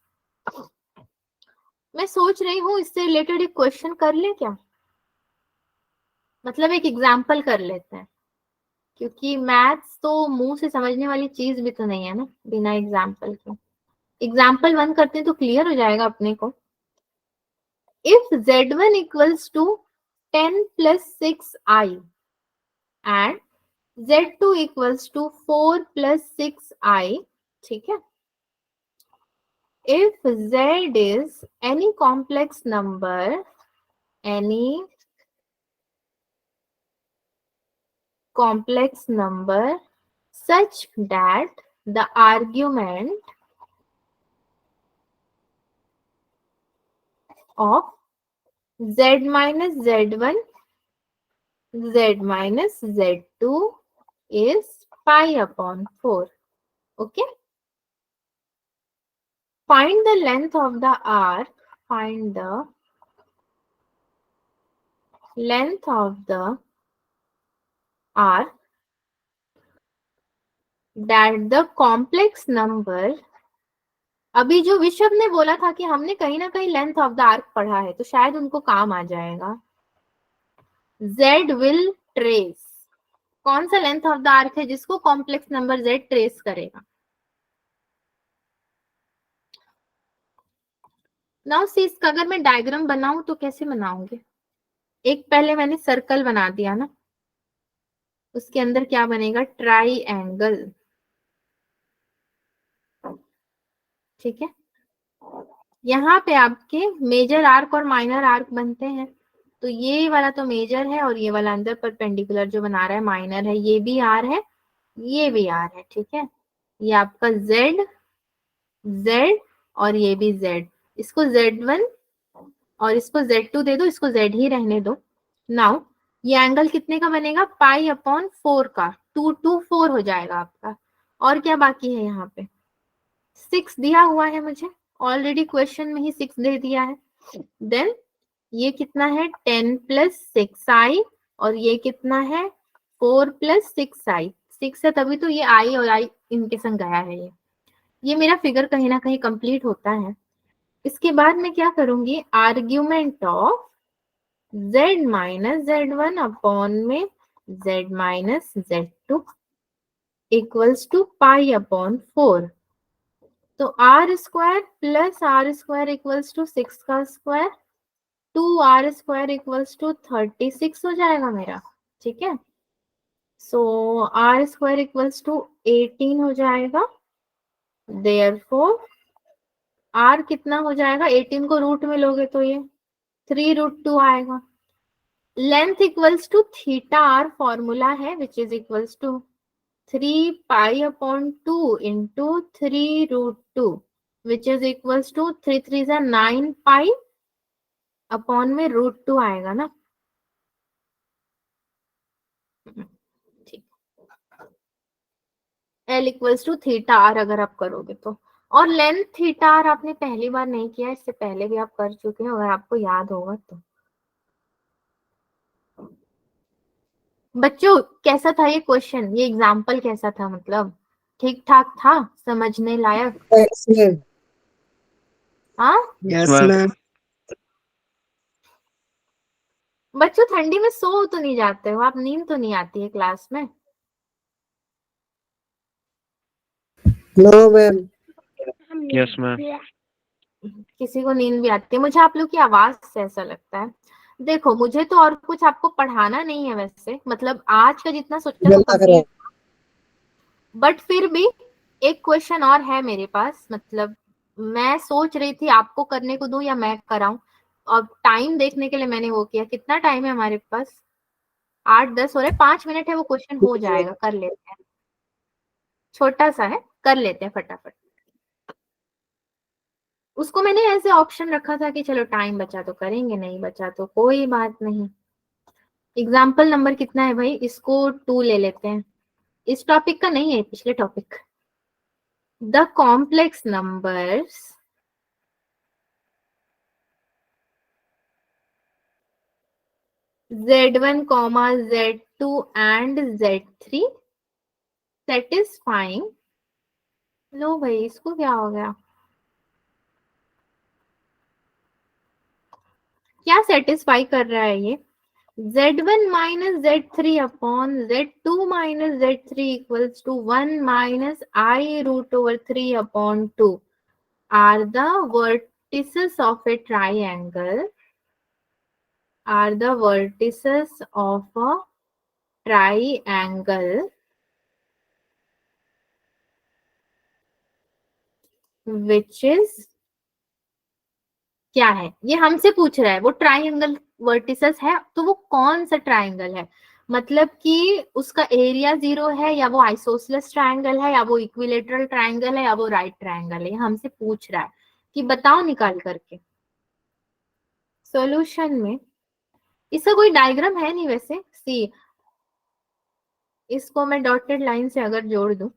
मैं सोच रही हूँ इससे रिलेटेड एक क्वेश्चन कर ले क्या, मतलब एक एग्जाम्पल कर लेते हैं, क्योंकि मैथ्स तो मुंह से समझने वाली चीज भी तो नहीं है ना बिना एग्जाम्पल के। एग्जाम्पल 1 करते हैं तो क्लियर हो जाएगा अपने को। If Z1 equals to 10 plus 6i and Z2 equals to 4 plus 6i, ठीक है। If Z is any complex number such that the argument of Z minus Z1, Z minus Z2 is pi upon 4. Okay. Find the length of the arc. Find the length of the arc that the complex number, अभी जो विशव ने बोला था कि हमने कहीं ना कहीं लेंथ ऑफ द आर्क पढ़ा है तो शायद उनको काम आ जाएगा। Z will trace, कौन सा लेंथ ऑफ द आर्क है जिसको कॉम्प्लेक्स नंबर Z ट्रेस करेगा। नाउ सी, इसका अगर मैं डायग्राम बनाऊं तो कैसे बनाऊंगे, एक पहले मैंने सर्कल बना दिया ना, उसके अंदर क्या बनेगा, ट्राइएंगल, ठीक है। यहाँ पे आपके मेजर आर्क और माइनर आर्क बनते हैं, तो ये वाला तो मेजर है और ये वाला अंदर परपेंडिकुलर जो बना रहा है माइनर है, ये भी आर है ये भी आर है, ठीक है। ये आपका Z Z और ये भी Z, इसको Z1 और इसको Z2 दे दो, इसको Z ही रहने दो। नाउ ये एंगल कितने का बनेगा, पाई अपॉन 4 का, 2 to 4 हो जाएगा आपका। और क्या बाकी है, यहाँ पे 6 दिया हुआ है मुझे, ऑलरेडी क्वेश्चन में ही 6 दे दिया है। देन ये कितना है 10 प्लस 6i और ये कितना है 4 प्लस 6i, 6 है तभी तो ये i और i इनके संग गया है। ये मेरा फिगर कहीं ना कहीं कंप्लीट होता है। इसके बाद मैं क्या करूंगी, argument of Z minus Z1 upon में Z minus Z2 equals to pi upon 4। तो R square plus R square equals to 6 का square, 2r square equals to 36 हो जाएगा मेरा, ठीक है। सो r स्क्वायर इक्वल्स टू 18 हो जाएगा। देयरफॉर r कितना हो जाएगा, 18 को रूट में लोगे तो ये 3√2 आएगा। Length equals to theta r formula है which is equals to 3 pi/2 into 3√2 which is equals to 3 3 is 9 pi upon में √2 आएगा ना। ठीक, L equals to theta R अगर आप करोगे तो। और लेंथ थीटा आर आपने पहली बार नहीं किया, इससे पहले भी आप कर चुके हैं अगर आपको याद होगा तो। बच्चों कैसा था ये क्वेश्चन, ये एग्जाम्पल कैसा था, मतलब ठीक ठाक था, समझने लायक? Excellent. हाँ यस ma'am. मैम। बच्चों ठंडी में सो तो नहीं जाते हो आप, नींद तो नहीं आती है क्लास में? No, ma'am. Yes, ma'am. किसी को नींद भी आती है, मुझे आप लोग की आवाज से ऐसा लगता है। देखो मुझे तो और कुछ आपको पढ़ाना नहीं है वैसे, मतलब आज का जितना सोचा तो जल्दा करो। कंप्लीट, बट फिर भी एक क्वेश्चन और है मेरे पास, मतलब मैं सोच रही थी आपको करने को दूं या मैं कराऊं। अब टाइम देखने के लिए मैंने वो किया, कितना टाइम है हमारे पास? 8-10 हो रहे, 5 मिनट है, वो क्वेश्चन हो जाएगा, कर लेते हैं, छोटा सा है, कर लेते हैं फटाफट। उसको मैंने ऐसे ऑप्शन रखा था कि चलो टाइम बचा तो करेंगे, नहीं बचा तो कोई बात नहीं। एग्जाम्पल नंबर कितना है भाई, इसको 2 ले लेते हैं, इस टॉपिक का नहीं है, पिछले topic. The complex numbers Z1, Z2 and Z3 satisfying, लो भाई इसको क्या हो गया, क्या सेटिस्फाई कर रहा है ये? Z1 minus Z3 upon Z2 minus Z3 equals to 1 minus I root over 3 upon 2 are the vertices of a triangle, are the vertices of a triangle which is, क्या है ये हमसे पूछ रहा है, वो ट्राइंगल वर्टिसेस है तो वो कौन सा ट्राइंगल है, मतलब कि उसका एरिया 0 है, या वो आइसोसेलेस ट्राइंगल है, या वो इक्विलेटरल ट्राइंगल है, या वो राइट ट्राइंगल है, हमसे पूछ रहा है कि बताओ निकाल करके। सॉल्यूशन में इसका कोई डायग्राम है नहीं वैसे, सी इसको मैं डॉटेड लाइन से अगर जोड़ दूं,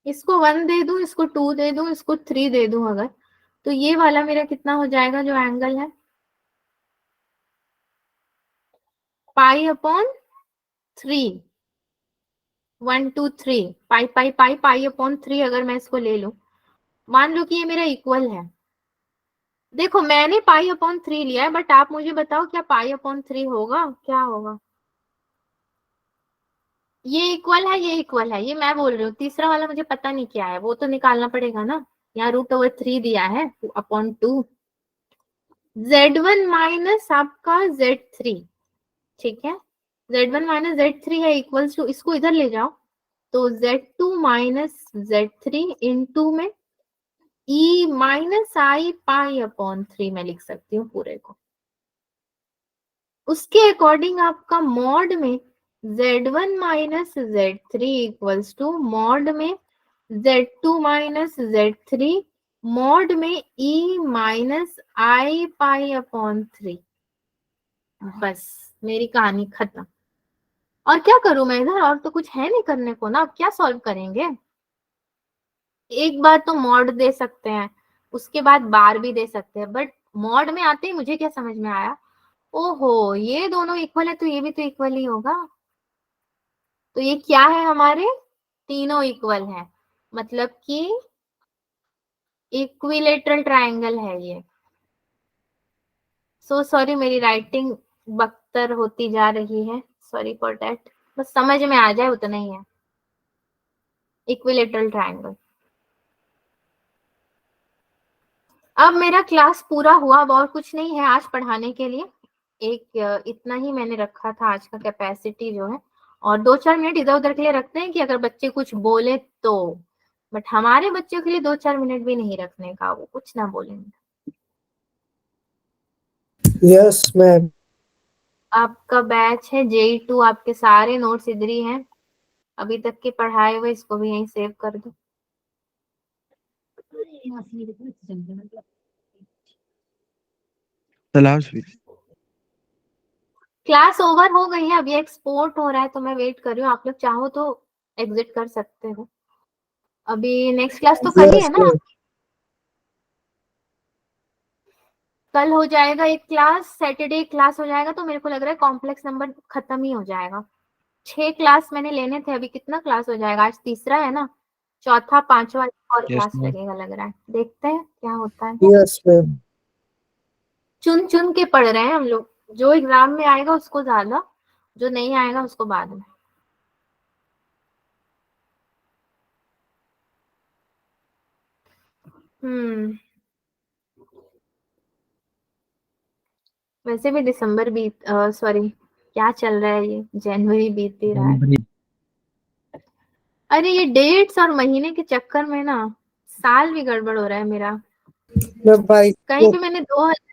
इसको 1 दे दूं, इसको 2 दे दूं, इसको 3 दे दूं अगर, तो ये वाला मेरा कितना हो जाएगा जो एंगल है, π/3, 1 2 3 पाई पाई पाई पाई अपॉन 3 अगर मैं इसको ले लूं, मान लो कि ये मेरा इक्वल है। देखो मैंने π/3 लिया है, बट आप मुझे बताओ क्या π/3 होगा, क्या होगा? ये इक्वल है, ये इक्वल है, ये मैं बोल रही हूँ, तीसरा वाला मुझे पता नहीं क्या है, वो तो निकालना पड़ेगा ना। यहाँ √3 दिया है अपॉन 2, Z1 माइनस आपका Z3, ठीक है, Z1 माइनस Z3 है इक्वल्स टू, इसको इधर ले जाओ तो Z2 माइनस Z3 इनटू में E माइनस आई π/3 में लिख सकती हूँ पूरे को। उसके अकॉर्डिंग आपका मॉड में Z1 minus Z3 equals to mod में Z2 माइनस Z3 मॉड में E माइनस आई π/3, बस मेरी कहानी खत्म। और क्या करूं मैं इधर, और तो कुछ है नहीं करने को ना, अब क्या सॉल्व करेंगे? एक बार तो मॉड दे सकते हैं, उसके बाद बार भी दे सकते हैं, बट मॉड में आते ही मुझे क्या समझ में आया, ओहो ये दोनों इक्वल है तो ये भी तो इक्वल ही होगा, तो ये क्या है हमारे, तीनों इक्वल है, मतलब कि इक्विलेटरल ट्रायंगल है ये। सो सॉरी मेरी राइटिंग बदतर होती जा रही है, सॉरी फॉर दैट, बस समझ में आ जाए उतना ही है, इक्विलेटरल ट्रायंगल। अब मेरा क्लास पूरा हुआ, अब और कुछ नहीं है आज पढ़ाने के लिए, एक इतना ही मैंने रखा था आज का कैपेसिटी जो है, और 2-4 मिनट इधर उधर के लिए रखते हैं कि अगर बच्चे कुछ बोले तो, बट हमारे बच्चों के लिए 2-4 मिनट भी नहीं रखने का, वो कुछ ना बोलेंगे। Yes, ma'am. आपका बैच है JE2, आपके सारे नोट्स इधर ही हैं, अभी तक के पढ़ाए हुए इसको भी यहीं सेव कर दो। क्लास ओवर हो गई है, अभी एक्सपोर्ट हो रहा है तो मैं वेट कर रही हूँ, आप लोग चाहो तो एग्जिट कर सकते हो। अभी नेक्स्ट क्लास तो कल ही है Yes, ना? yes. कल हो जाएगा एक क्लास, सैटरडे क्लास हो जाएगा, तो मेरे को लग रहा है कॉम्प्लेक्स नंबर खत्म ही हो जाएगा। 6 क्लास मैंने लेने थे, अभी कितना क्लास हो जाएगा? आज तीसरा है ना, चौथा पांचवा और Yes, क्लास ma'am. लगेगा लग रहा है, देखते हैं क्या होता है। Yes, ma'am. चुन चुन के पढ़ रहे हैं हम लोग, जो एग्जाम में आएगा उसको ज्यादा, जो नहीं आएगा उसको बाद में। वैसे भी दिसंबर बीत सॉरी क्या चल रहा है, ये जनवरी बीत ही रहा है। अरे ये डेट्स और महीने के चक्कर में ना साल भी गड़बड़ हो रहा है मेरा। मैं बाइक कहीं पे मैंने 2000